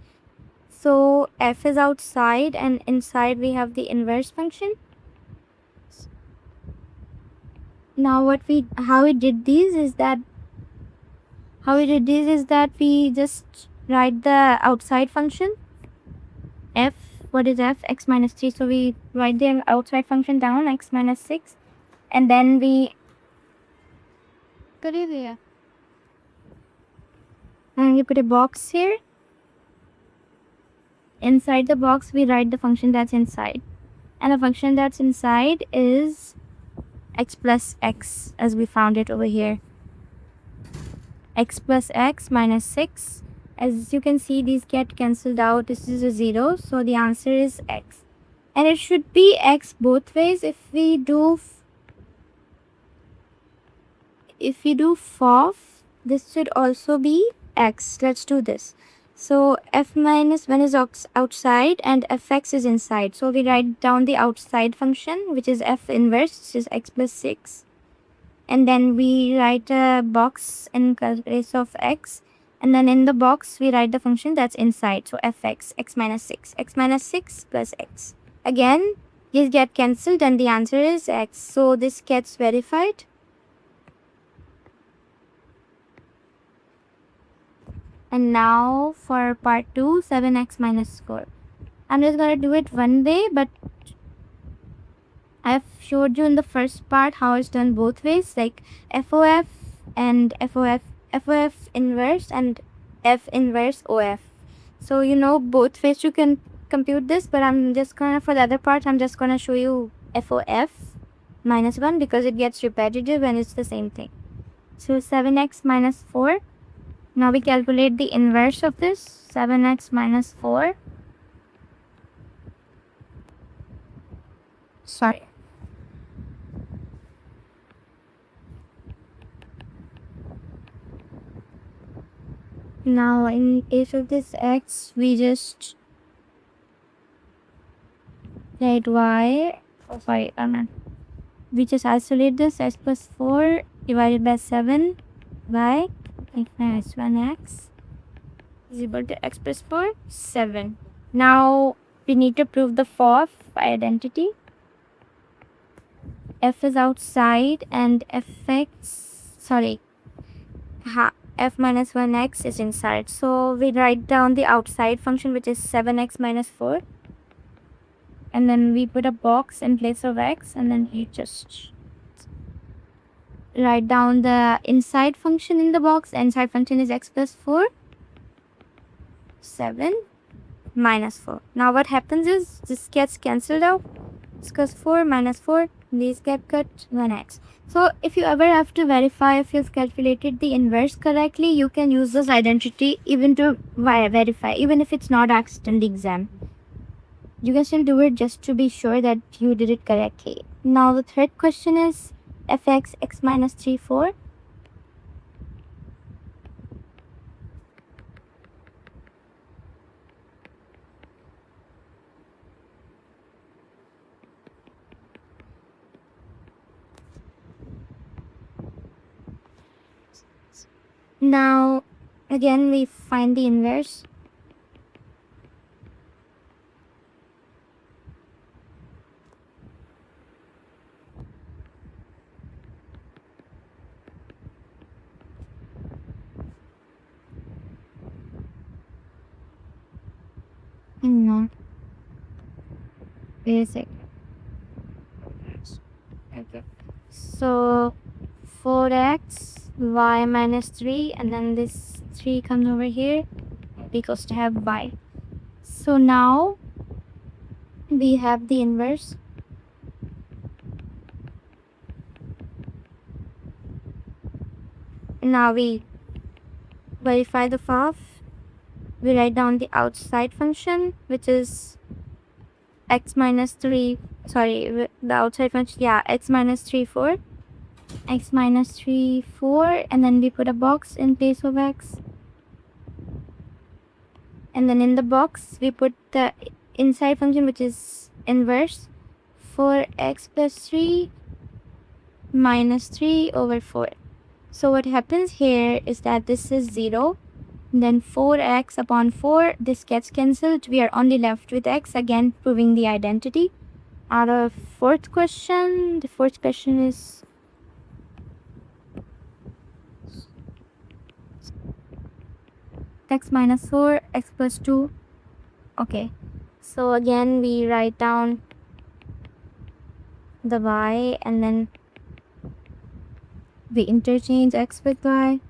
So f is outside and inside we have the inverse function. Now how we did this is that we just write the outside function f. What is f? X minus 3. So we write the outside function down, x minus 6, and then we put a box here. Inside the box we write the function that's inside, and the function that's inside is x plus x, as we found it over here. X plus x minus 6. As you can see, these get cancelled out. This is a 0, so the answer is x. And it should be x both ways. If we do if we do FOF, this should also be x. Let's do this. So f minus 1 is outside and fx is inside. So we write down the outside function, which is f inverse, which is x plus 6. And then we write a box in place of x. And then in the box, we write the function that's inside. So fx, x minus 6. X minus 6 plus x. Again, these get cancelled and the answer is x. So this gets verified. And now for part 2, 7x minus 4. I'm just going to do it one way, but I've showed you in the first part how it's done both ways, like FOF and FOF inverse and F inverse OF. So you know both ways you can compute this, but I'm just gonna, for the other part, I'm just gonna show you FOF minus 1 because it gets repetitive and it's the same thing. So 7x minus 4. Now we calculate the inverse of this, 7x minus 4. Sorry. Now in case of this x, we just write y. Oh, sorry, we just isolate this x plus 4 divided by 7 by x minus 1x is equal to x plus 4, 7. Now we need to prove the FOF identity. F is outside and f minus 1x is inside. So we write down the outside function, which is 7x minus 4. And then we put a box in place of x, and then we just write down the inside function in the box. The inside function is x plus 4, 7 minus 4. Now what happens is this gets cancelled out. X plus 4 minus 4, these get cut, 1x. So if you ever have to verify if you've calculated the inverse correctly, you can use this identity even to verify, even if it's not asked in the exam. You can still do it just to be sure that you did it correctly. Now the third question is fx x minus 3, 4. Now again we find the inverse. Hang on. Wait a sec. Okay. So 4x y minus 3, and then this 3 comes over here because to have y. So now we have the inverse. Now we verify the FOF. We write down the outside function, which is x minus 3, sorry, the outside function, yeah, x minus 3, 4. X minus 3, 4, and then we put a box in place of x. And then in the box, we put the inside function, which is inverse, 4x plus 3 minus 3 over 4. So what happens here is that this is 0. Then 4x upon 4, this gets cancelled. We are only left with x, again proving the identity. Our fourth question, the fourth question is x minus 4, x plus 2. Okay, so again we write down the y, and then we interchange x with y.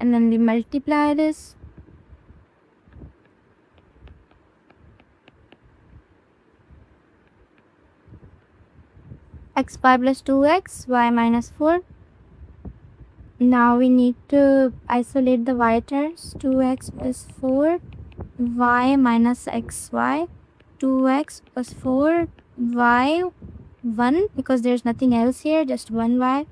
And then we multiply this. X bar plus 2x, y minus 4. Now we need to isolate the y terms. 2x plus 4, y minus xy. 2x plus 4, y 1 because there's nothing else here, just 1y,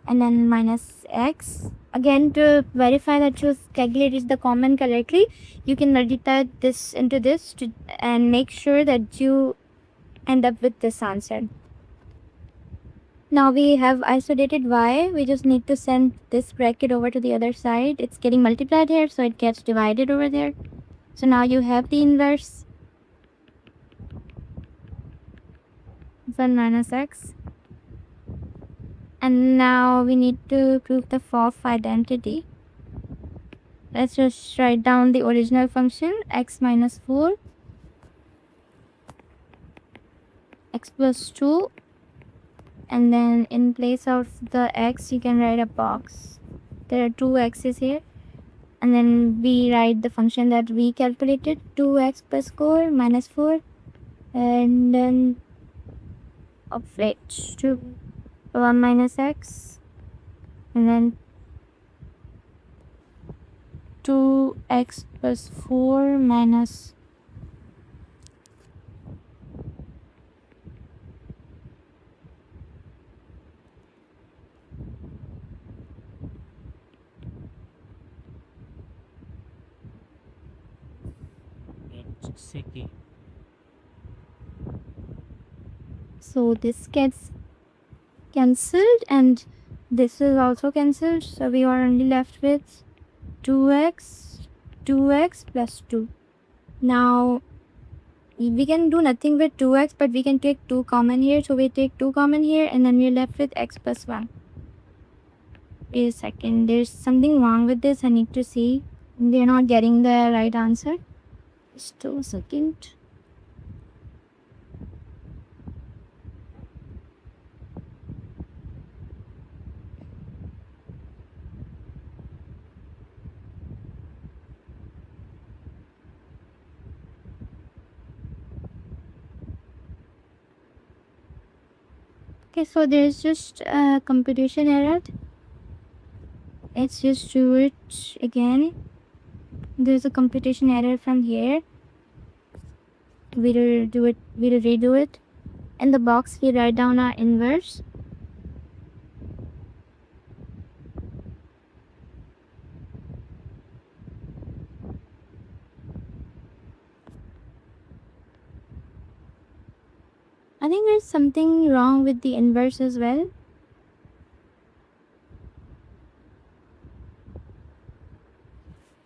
and then minus x. Again, to verify that you've calculated the common correctly, you can multiply this into this and make sure that you end up with this answer. Now we have isolated y, we just need to send this bracket over to the other side. It's getting multiplied here, so it gets divided over there. So now you have the inverse 1 minus x. And now we need to prove the fourth identity. Let's just write down the original function, x minus 4, x plus 2, and then in place of the x you can write a box. There are two x's here, and then we write the function that we calculated, 2x plus 4 minus 4, and then of which 1 minus x, and then 2x plus 4 minus so this gets cancelled and this is also cancelled, so we are only left with 2x plus 2. Now we can do nothing with 2x, but we can take 2 common here, so we take 2 common here and then we're left with x plus 1. Wait a second, there's something wrong with this. I need to see. They're not getting the right answer. Just a second. Okay, so there's just a computation error. Let's just do it again. There's a computation error from here. We'll redo it. In the box we write down our inverse. I think there's something wrong with the inverse as well.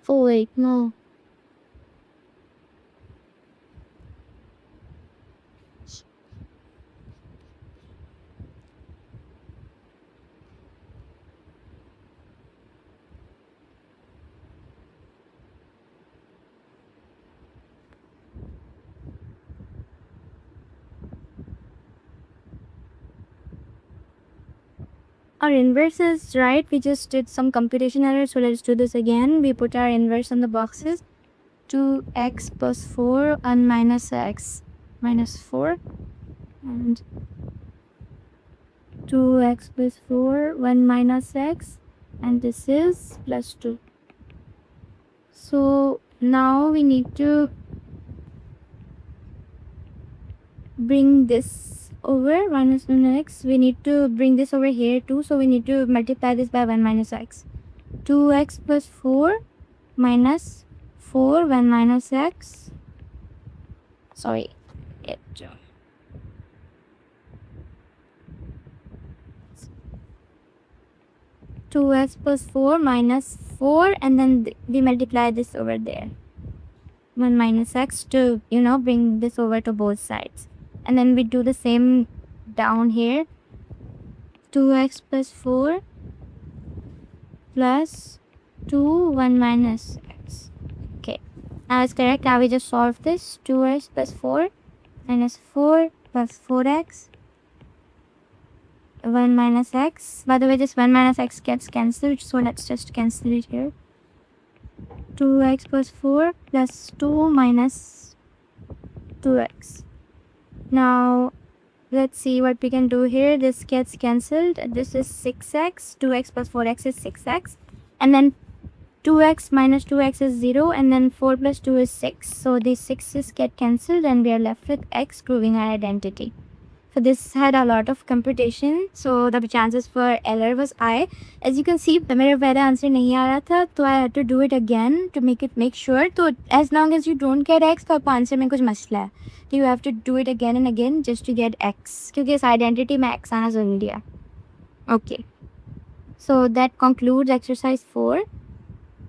Oh wait, no. Our inverse is right, we just did some computation error, so let's do this again. We put our inverse on the boxes. 2x plus 4 and minus x minus 4, and 2x plus 4 1 minus x, and this is plus 2. So now we need to bring this over 1 minus x. We need to bring this over here too, so we need to multiply this by 1 minus x. 2x plus 4 minus 4 1 minus x. Sorry, 2x plus 4 minus 4, and then we multiply this over there, 1 minus x, to bring this over to both sides. And then we do the same down here, 2x plus 4 plus 2 1 minus x. Okay, now it's correct. Now we just solve this. 2x plus 4 minus 4 plus 4x 1 minus x. By the way, this 1 minus x gets cancelled, so let's just cancel it here. 2x plus 4 plus 2 minus 2x. Now let's see what we can do here. This gets cancelled. This is 6x. 2x plus 4x is 6x, and then 2x minus 2x is 0, and then 4 plus 2 is 6. So these 6's get cancelled and we are left with x, proving our identity. So this had a lot of computation, so the chances for error was high. As you can see, मेरा पहला answer नहीं आ रहा था, तो I had to do it again to make sure. तो as long as you don't get x, तो आपको answer में कुछ मसला है, तो you have to do it again and again just to get x, क्योंकि इस आइडेंटिटी में x आना ज़रूरी है. Okay, so that concludes exercise 4.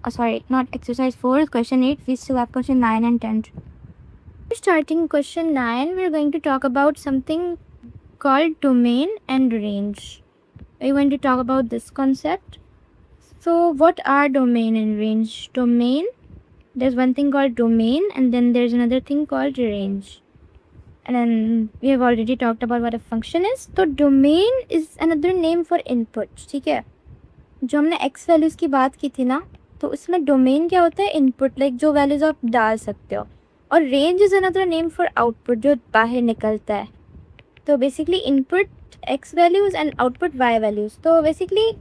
Sorry, not exercise 4, question 8. We still have question 9 and 10. Starting question 9, we're going to talk about something called domain and range. We're going to talk about this concept. So what are domain and range? Domain, there's one thing called domain, and then there's another thing called range. And then we have already talked about what a function is. So domain is another name for input. ठीक है, जो हमने x values की बात की थी ना, तो उसमें डोमेन क्या होता है? इनपुट, लाइक जो वैल्यूज़ आप डाल सकते हो. और range is another name for output, जो बाहर निकलता है. तो basically input x values and output y values. तो बेसिकली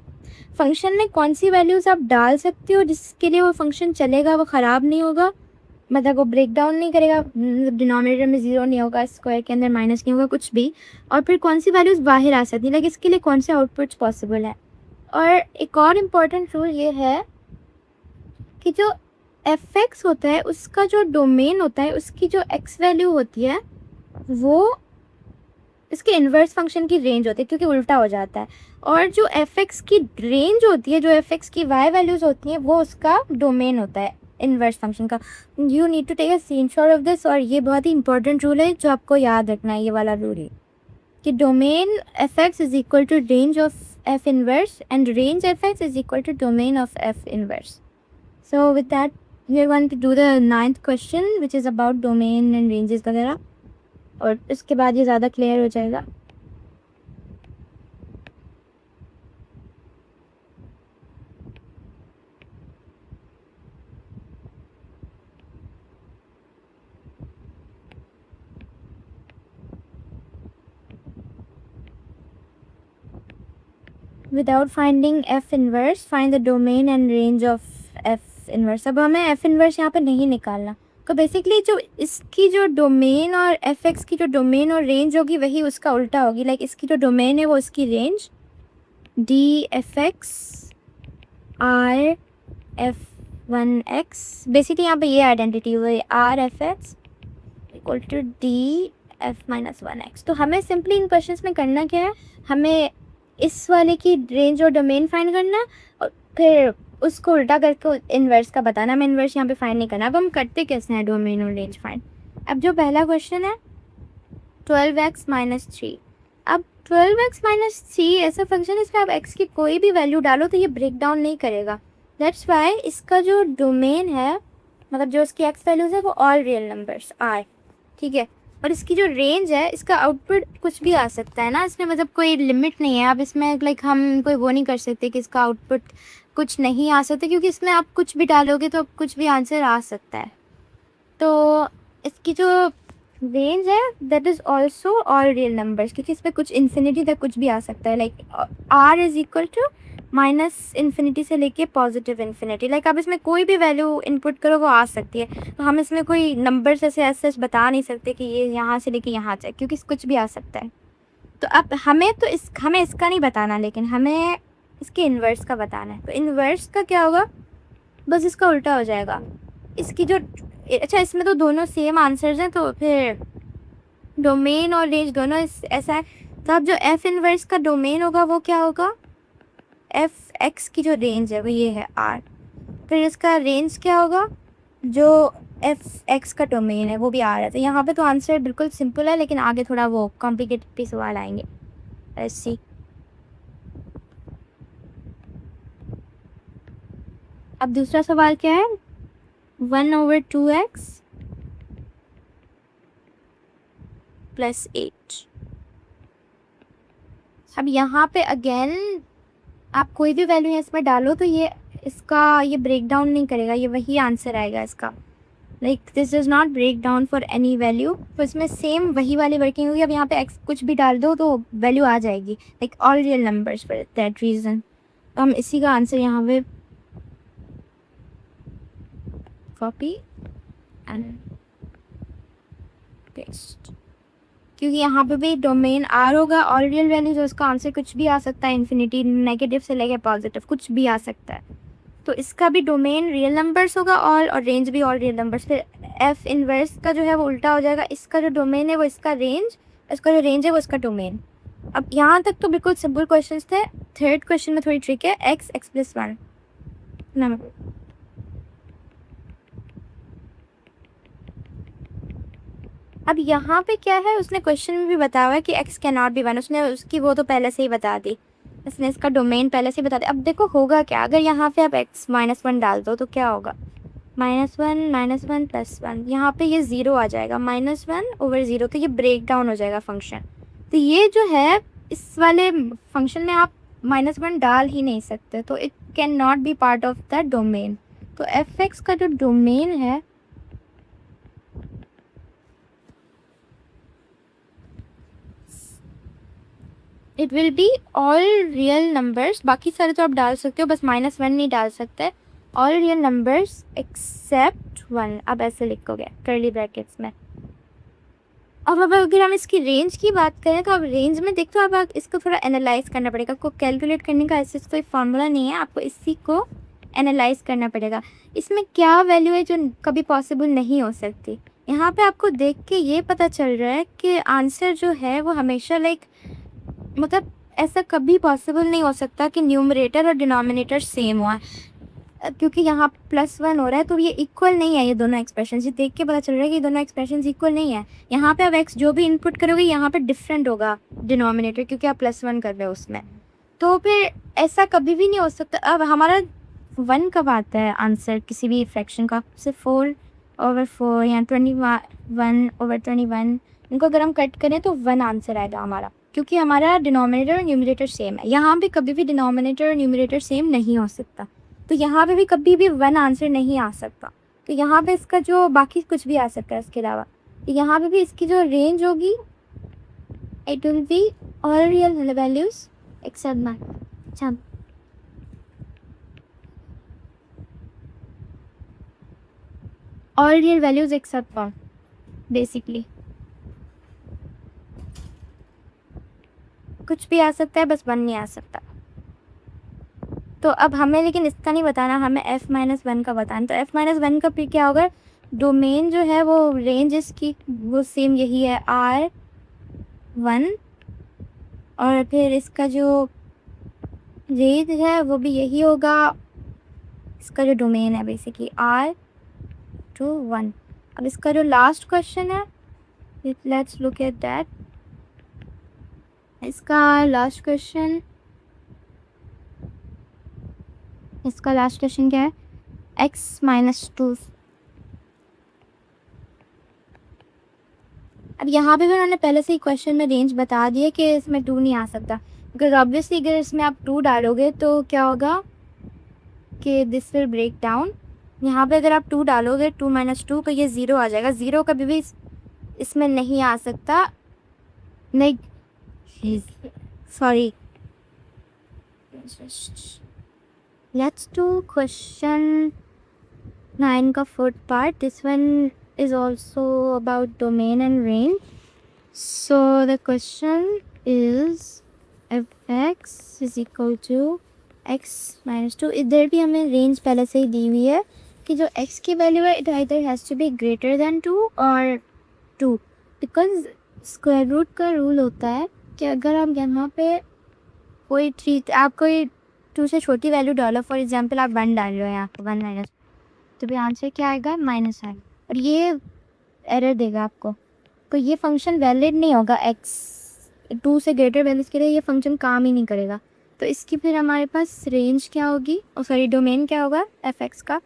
फंक्शन में कौन सी वैल्यूज़ आप डाल सकते हो जिसके लिए वो फंक्शन चलेगा, वो ख़राब नहीं होगा, मतलब वो ब्रेक डाउन नहीं करेगा, डिनोमिनेटर में 0 नहीं होगा, स्क्वायर के अंदर माइनस नहीं होगा, कुछ भी. और फिर कौन सी वैल्यूज़ बाहर आ सकती हैं, लाइक इसके लिए कौन से आउटपुट्स पॉसिबल है. और एक और इम्पॉर्टेंट रूल ये है कि जो fx होता है उसका जो डोमेन होता है, उसकी जो x वैल्यू होती है वो इसके इन्वर्स फंक्शन की रेंज होती है, क्योंकि उल्टा हो जाता है. और जो fx की रेंज होती है, जो fx की y वैल्यूज़ होती हैं, वो उसका डोमेन होता है इन्वर्स फंक्शन का. You need to take a screenshot of this. और ये बहुत ही इंपॉर्टेंट रूल है जो आपको याद रखना है, ये वाला रूल है कि domain fx is equal to range of f inverse and range fx is equal to domain of f inverse. So with that, we are going to do the 9th question, which is about domain and ranges वगैरह, और इसके बाद ये ज़्यादा clear हो जाएगा. Without finding f inverse, find the domain and range of f inverse. अब हमें f inverse यहाँ पे नहीं निकालना, तो बेसिकली जो इसकी जो डोमेन और fx की जो डोमेन और रेंज होगी वही उसका उल्टा होगी. लाइक इसकी जो डोमेन है वो इसकी range dfx r f1x. Basically यहाँ पे ये आइडेंटिटी हुई rfx इक्वल टू df-1x. तो हमें सिंपली इन क्वेश्चंस में करना क्या है, हमें इस वाले की रेंज और डोमेन फाइंड करना है और फिर उसको उल्टा करके इन्वर्स का बताना. हमें इन्वर्स यहाँ पे फाइंड नहीं करना. अब हम करते कैसे हैं डोमेन और रेंज फाइंड. अब जो पहला क्वेश्चन है 12x - 3. अब 12x - 3 ऐसा फंक्शन है इसमें आप x की कोई भी वैल्यू डालो तो ये ब्रेक डाउन नहीं करेगा. दैट्स वाई इसका जो डोमेन है, मतलब जो इसकी x वैल्यूज़ है वो ऑल रियल नंबर्स आर. ठीक है, और इसकी जो रेंज है, इसका आउटपुट कुछ भी आ सकता है ना, इसमें मतलब कोई लिमिट नहीं है. आप इसमें लाइक हम कोई वो नहीं कर सकते कि इसका आउटपुट कुछ नहीं आ सकता, क्योंकि इसमें आप कुछ भी डालोगे तो कुछ भी आंसर आ सकता है. तो इसकी जो रेंज है that is also all real numbers, क्योंकि इसमें कुछ इन्फिनिटी तक कुछ भी आ सकता है. Like r is equal to -infinity से लेके पॉजिटिव इन्फिनिटी. लाइक आप इसमें कोई भी वैल्यू इनपुट करो वो आ सकती है. तो हम इसमें कोई नंबर्स ऐसे सच बता नहीं सकते कि ये यहाँ से लेके यहाँ तक, क्योंकि कुछ भी आ सकता है. तो अब हमें इसका नहीं बताना, लेकिन हमें इसके इन्वर्स का बताना है. तो इन्वर्स का क्या होगा, बस इसका उल्टा हो जाएगा. इसकी जो अच्छा, इसमें तो दोनों सेम आंसर्स हैं, तो फिर डोमेन और रेंज दोनों ऐसा है. तो अब जो f इन्वर्स का डोमेन होगा वो क्या होगा, f(x) की जो रेंज है वो ये है r. फिर इसका रेंज क्या होगा, जो f(x) का डोमेन है वो भी r है. तो यहाँ पे तो आंसर बिल्कुल सिंपल है, लेकिन आगे थोड़ा वो कॉम्प्लिकेटेड भी सवाल आएंगे. Let's see. अब दूसरा सवाल क्या है, 1/2x + 8. अब यहाँ पे अगेन आप कोई भी वैल्यू इसमें डालो तो ये ब्रेक डाउन नहीं करेगा, ये वही आंसर आएगा इसका. Like this does not break down for any value. तो इसमें सेम वही वाली वर्किंग होगी. अब यहाँ पे x कुछ भी डाल दो तो वैल्यू आ जाएगी, like all real numbers for that reason. तो हम इसी का आंसर यहाँ पे कॉपी एंड पेस्ट, क्योंकि यहाँ पे भी डोमेन आर होगा, ऑल रियल वैल्यूज, उसका आंसर कुछ भी आ सकता है, इन्फिनिटी, नेगेटिव से लेके पॉजिटिव, कुछ भी आ सकता है। तो इसका भी डोमेन रियल नंबर्स होगा ऑल, और रेंज भी ऑल रियल नंबर्स। फिर एफ इनवर्स का जो है वो उल्टा हो जाएगा, इसका जो डोमेन है वो इसका रेंज, इसका जो रेंज है वो इसका डोमेन। अब यहाँ तक तो बिल्कुल सिंपल क्वेश्चन थे। थर्ड क्वेश्चन में थोड़ी ट्रिक है, x+1 नंबर। अब यहाँ पे क्या है, उसने क्वेश्चन में भी बताया हुआ है कि x कैन नॉट बी 1, उसने उसकी वो तो पहले से ही बता दी, इसने इसका डोमेन पहले से ही बता दिया। अब देखो होगा क्या, अगर यहाँ पे आप x-1 डाल दो तो क्या होगा, -1 +1, यहाँ पे ये 0 आ जाएगा, -1/0, तो ये ब्रेक डाउन हो जाएगा फंक्शन। तो ये जो है इस वाले फंक्शन में आप -1 डाल ही नहीं सकते, तो it can not be part of the domain. तो f(x) का जो डोमेन है it will be all real numbers, बाकी सारे तो आप डाल सकते हो, बस -1 नहीं डाल सकते, ऑल रियल नंबर्स एक्सेप्ट 1, अब ऐसे लिखोगे कर्ली ब्रैकेट्स में। अब अगर हम इसकी रेंज की बात करें तो अब रेंज में देखो, अब इसको थोड़ा एनालाइज करना पड़ेगा, आपको कैलकुलेट करने का ऐसे कोई फार्मूला नहीं है, आपको इसी को एनालाइज करना पड़ेगा, इसमें क्या वैल्यू है जो कभी पॉसिबल नहीं हो सकती। यहाँ पे आपको देख के ये पता चल रहा है कि आंसर जो है वो हमेशा मतलब ऐसा कभी पॉसिबल नहीं हो सकता कि न्यूमरेटर और डिनोमिनेटर सेम हुआ, क्योंकि यहाँ +1 हो रहा है तो ये इक्वल नहीं है, ये दोनों एक्सप्रेशन, ये देख के पता चल रहा है कि ये दोनों एक्सप्रेशन इक्वल नहीं है। यहाँ पे अब x जो भी इनपुट करोगे यहाँ पे डिफरेंट होगा डिनोमिनेटर, क्योंकि आप +1 कर रहे हो उसमें, तो फिर ऐसा कभी भी नहीं हो सकता। अब हमारा 1 कब आता है आंसर किसी भी फ्रैक्शन का, सिर्फ 4/4 या 21/21, इनको अगर हम कट करें तो 1 आंसर आएगा हमारा, क्योंकि हमारा डिनोमिनेटर और न्यूमरेटर सेम है। यहाँ भी कभी भी डिनोमिनेटर और न्यूमरेटर सेम नहीं हो सकता, तो यहाँ पे भी कभी भी 1 आंसर नहीं आ सकता। तो यहाँ पे इसका जो बाकी कुछ भी आ सकता है इसके अलावा, तो यहाँ पे भी इसकी जो रेंज होगी it will be all real values except 1। अच्छा, all real values except 1 basically, कुछ भी आ सकता है, बस 1 नहीं आ सकता। तो अब हमें लेकिन इसका नहीं बताना, हमें f-1 का बताना। तो f-1 का फिर क्या होगा, डोमेन जो है वो रेंज इसकी वो सेम यही है R1, और फिर इसका जो रेंज है वो भी यही होगा, इसका जो डोमेन है बेसिकली R2 1। अब इसका जो लास्ट क्वेश्चन है, लेट्स लुक एट दैट। इसका लास्ट क्वेश्चन क्या है, x-2। अब यहाँ पे भी उन्होंने पहले से ही क्वेश्चन में रेंज बता दिया कि इसमें 2 नहीं आ सकता, बिकॉज ऑब्वियसली अगर इसमें आप 2 डालोगे तो क्या होगा कि दिस विल ब्रेक डाउन। यहाँ पे अगर आप 2 डालोगे 2 - 2 तो ये 0 आ जाएगा, 0 कभी भी इसमें नहीं आ सकता, नहीं सॉरी। Let's do question 9 का fourth part. This one is also about domain and range. So the question is f(x) is equal to x-2। इधर भी हमें रेंज पहले से ही दी हुई है कि जो x की वैल्यू है it either has to be greater than 2 और 2, because स्क्वायर रूट का रूल होता है कि अगर आप यहाँ पे कोई आप कोई 2 से छोटी वैल्यू डालो, फॉर एग्जांपल आप 1 डाल रहे हो यहाँ पर 1 - तो भी आंसर क्या आएगा, माइनस आएगा, और ये एरर देगा आपको, तो ये फंक्शन वैलिड नहीं होगा। x 2 से ग्रेटर वैल्यूज़ के लिए ये फंक्शन काम ही नहीं करेगा। तो इसकी फिर हमारे पास रेंज क्या होगी, सॉरी डोमेन क्या होगा f(x) का।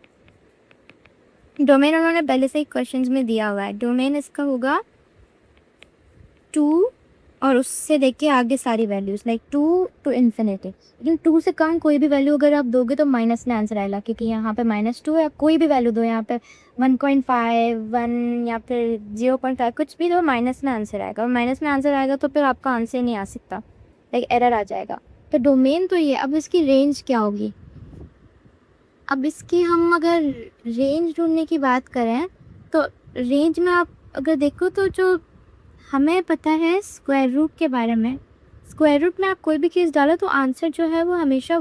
डोमेन उन्होंने पहले से ही क्वेश्चंस में दिया हुआ है, डोमेन इसका होगा 2 और उससे देख आगे सारी वैल्यूज़ लाइक 2 to इन्फिनिटी। लेकिन 2 से कम कोई भी वैल्यू अगर आप दोगे तो माइनस में आंसर आएगा, क्योंकि यहाँ पे -2 है, आप कोई भी वैल्यू दो, यहाँ पे 1.5 1 या फिर 0.5 कुछ भी दो, माइनस में आंसर आएगा, और माइनस में आंसर आएगा तो फिर आपका आंसर नहीं आ सकता, लाइक एरर आ जाएगा। तो डोमेन तो ये, अब इसकी रेंज क्या होगी, अब इसकी हम अगर रेंज ढूंढने की बात करें तो रेंज में आप अगर देखो तो जो हमें पता है स्क्वायर रूट के बारे में। स्क्वायर रूट में आप कोई भी चीज़ डालो तो आंसर जो है वो हमेशा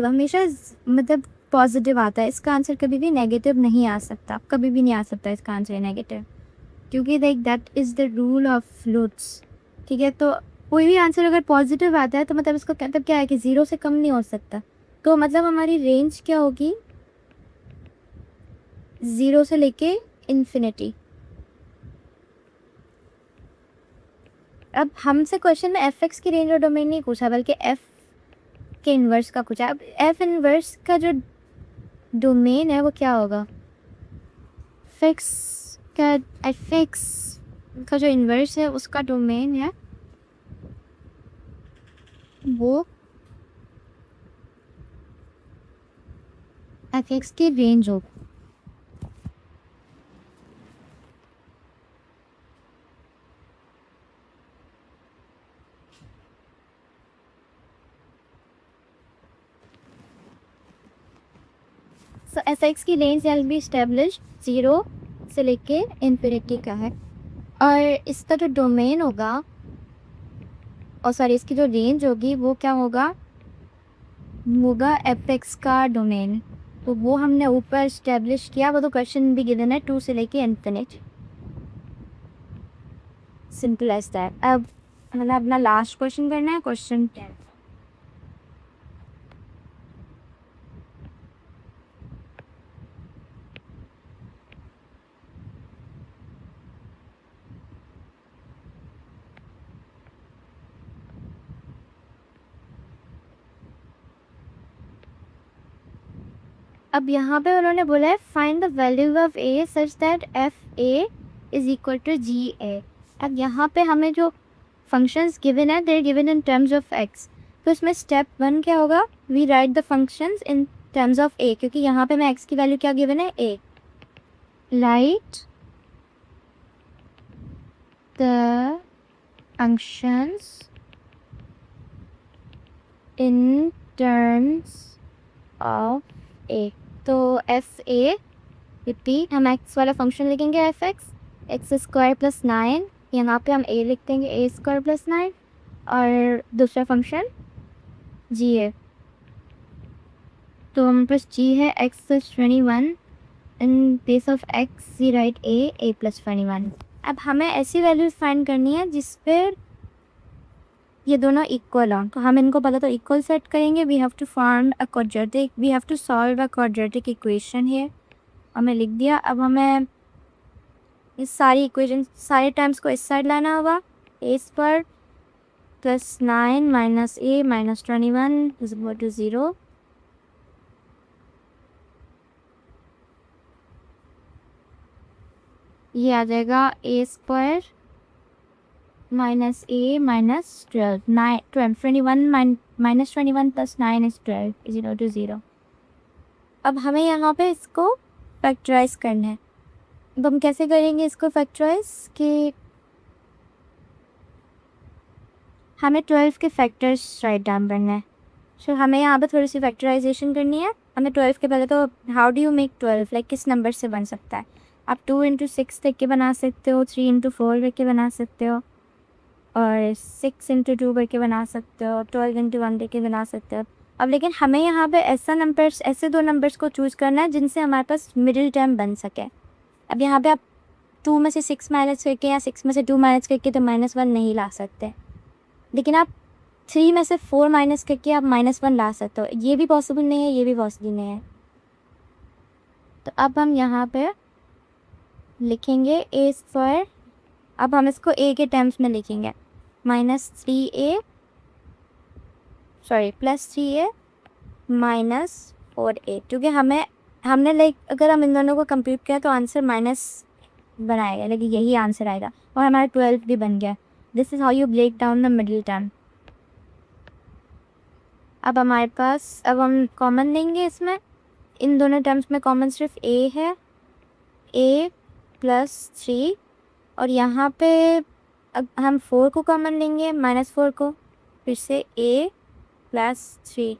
हमेशा मतलब पॉजिटिव आता है। इसका आंसर कभी भी नेगेटिव नहीं आ सकता, कभी भी नहीं आ सकता इसका आंसर नेगेटिव, क्योंकि like that is the rule of roots. ठीक है, तो कोई भी आंसर अगर पॉजिटिव आता है तो मतलब इसका मतलब क्या है कि 0 से कम नहीं हो सकता। तो मतलब हमारी रेंज क्या होगी, 0 से लेके इन्फिनिटी। अब हमसे क्वेश्चन में एफ एक्स की रेंज और डोमेन नहीं पूछा, बल्कि एफ के इन्वर्स का पूछा। अब एफ इन्वर्स का जो डोमेन है वो क्या होगा, एफ एक्स का जो इन्वर्स है उसका डोमेन है वो एफ एक्स की रेंज होगा। सो एफ एक्स की रेंज विल बी एस्टेब्लिश 0 से लेके इन्फिनिटी का है, और इसका जो डोमेन होगा और सॉरी इसकी जो रेंज होगी वो क्या होगा एफ एक्स का डोमेन। तो वो हमने ऊपर इस्टेब्लिश किया, वो तो क्वेश्चन भी गिवन है 2 से लेके इन्फिनिट। Simple as that. अब हमें अपना लास्ट क्वेश्चन करना है, क्वेश्चन 10। अब यहाँ पे उन्होंने बोला है find the value of a such that f a is equal to g a. अब यहाँ पे हमें जो फंक्शंस गिवन है there given in terms of x, तो इसमें स्टेप 1 क्या होगा, we write the functions in terms of a, क्योंकि यहाँ पे मैं एक्स की वैल्यू क्या गिवन है a. Write the functions in terms of a. तो एफ ए रिपीट, हम एक्स वाला फंक्शन लिखेंगे एफ एक्स स्क्वायर प्लस 9, यहाँ पे हम ए लिख देंगे ए स्क्वायर प्लस 9, और दूसरा फंक्शन जी है, तो हम पास जी है x plus 21, in place of x we write a plus 21। अब हमें ऐसी वैल्यूज फाइंड करनी है जिस पर ये दोनों इक्वल हों, तो हम इनको पहले तो इक्वल सेट करेंगे। We have to form a quadratic, we have to solve a quadratic equation है, हमें लिख दिया। अब हमें इस सारी इक्वेशन सारे टर्म्स को इस साइड लाना होगा, a square plus 9 minus a minus 21 is equal to 0। ये आ जाएगा a square minus a minus 12 21 minus 21 plus 9 is 12 is equal to 0। अब हमें यहाँ पे इसको फैक्टराइज करना है। अब हम कैसे करेंगे इसको फैक्टराइज, कि हमें 12 के फैक्टर्स राइट डाउन करना है। सो हमें यहाँ पे थोड़ी सी फैक्टराइजेशन करनी है। हमें 12 के पहले तो how do you make 12, like किस नंबर से बन सकता है। आप 2 इंटू 6 देख के बना सकते हो, 3 इंटू 4 देख के बना सकते हो, और 6 इंटू 2 करके बना सकते हो, 12 इंटू 1 देख के बना सकते हो। अब लेकिन हमें यहाँ पे ऐसे दो नंबर्स को चूज़ करना है जिनसे हमारे पास मिडिल टर्म बन सके। अब यहाँ पे आप 2 में से 6 माइनस करके या 6 में से 2 माइनस करके तो -1 नहीं ला सकते, लेकिन आप 3 में से 4 माइनस करके आप -1 ला सकते हो। ये भी पॉसिबल नहीं है, ये भी पॉसिबल नहीं है। तो अब हम यहाँ पे लिखेंगे ए स्क्वायर, अब हम इसको ए के टर्म्स में लिखेंगे -3a plus 3a minus 4a, क्योंकि हमने लाइक अगर हम इन दोनों को कंप्यूट किया तो आंसर माइनस बनाएगा, लेकिन यही आंसर आएगा, और हमारा 12 भी बन गया। This is how you break down the middle term. अब हमारे पास, अब हम कॉमन लेंगे इसमें, इन दोनों टर्म्स में कॉमन सिर्फ a है, a प्लस 3, और यहाँ पे अब हम 4 को कॉमन लेंगे, -4 को, फिर से a प्लस 3।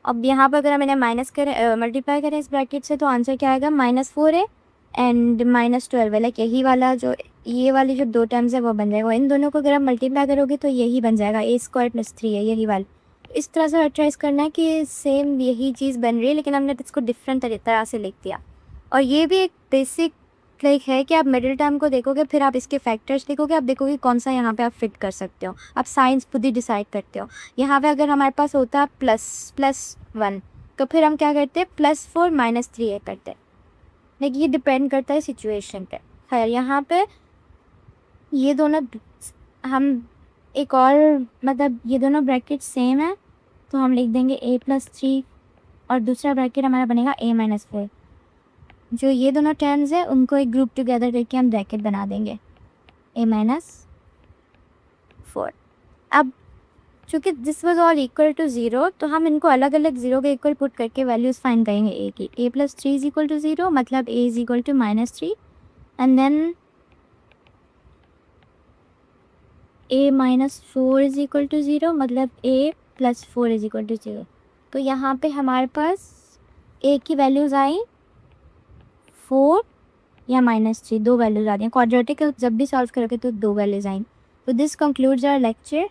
अब यहाँ पर अगर हम इन्हें माइनस करें, मल्टीप्लाई करें इस ब्रैकेट से, तो आंसर क्या आएगा, -4a एंड -12 है, लाइक यही वाला जो ये वाली जो 2 टर्म्स है वो बन जाएगा। इन दोनों को अगर आप मल्टीप्लाई करोगे तो यही बन जाएगा, a² + 3 है यही वाली। इस तरह से ट्रेस करना है कि सेम यही चीज़ बन रही है, लेकिन हमने इसको डिफरेंट तरह से लिख दिया। और ये भी एक बेसिक ट्रिक है कि आप मिडिल टर्म को देखोगे, फिर आप इसके फैक्टर्स देखोगे, आप देखोगे कौन सा यहाँ पे आप फिट कर सकते हो। आप साइंस खुद ही डिसाइड करते हो। यहाँ पे अगर हमारे पास होता है +1, तो फिर हम क्या करते हैं, +4 - 3a करते हैं। लेकिन ये डिपेंड करता है सिचुएशन पे। खैर यहाँ पे ये दोनों हम एक और मतलब ये दोनों ब्रैकेट सेम है, तो हम लिख देंगे a + 3 और दूसरा ब्रैकेट हमारा बनेगा a - 4। जो ये दोनों टर्म्स है उनको एक ग्रुप टुगेदर करके हम ब्रैकेट बना देंगे a - 4। अब चूँकि this was all equal to 0, तो हम इनको अलग अलग 0 के इक्वल पुट करके वैल्यूज़ फाइंड करेंगे a की। a + 3 = 0 मतलब a = -3 एंड देन a - 4 = 0 मतलब a + 4 = 0। तो यहाँ पे हमारे पास a की वैल्यूज़ आई 4 या -3, 2 वैल्यूज़ आती हैं। क्वाड्रेटिक जब भी सॉल्व करोगे तो 2 वैल्यूज़ आएंगी। तो दिस कंक्लूड्स आवर लेक्चर।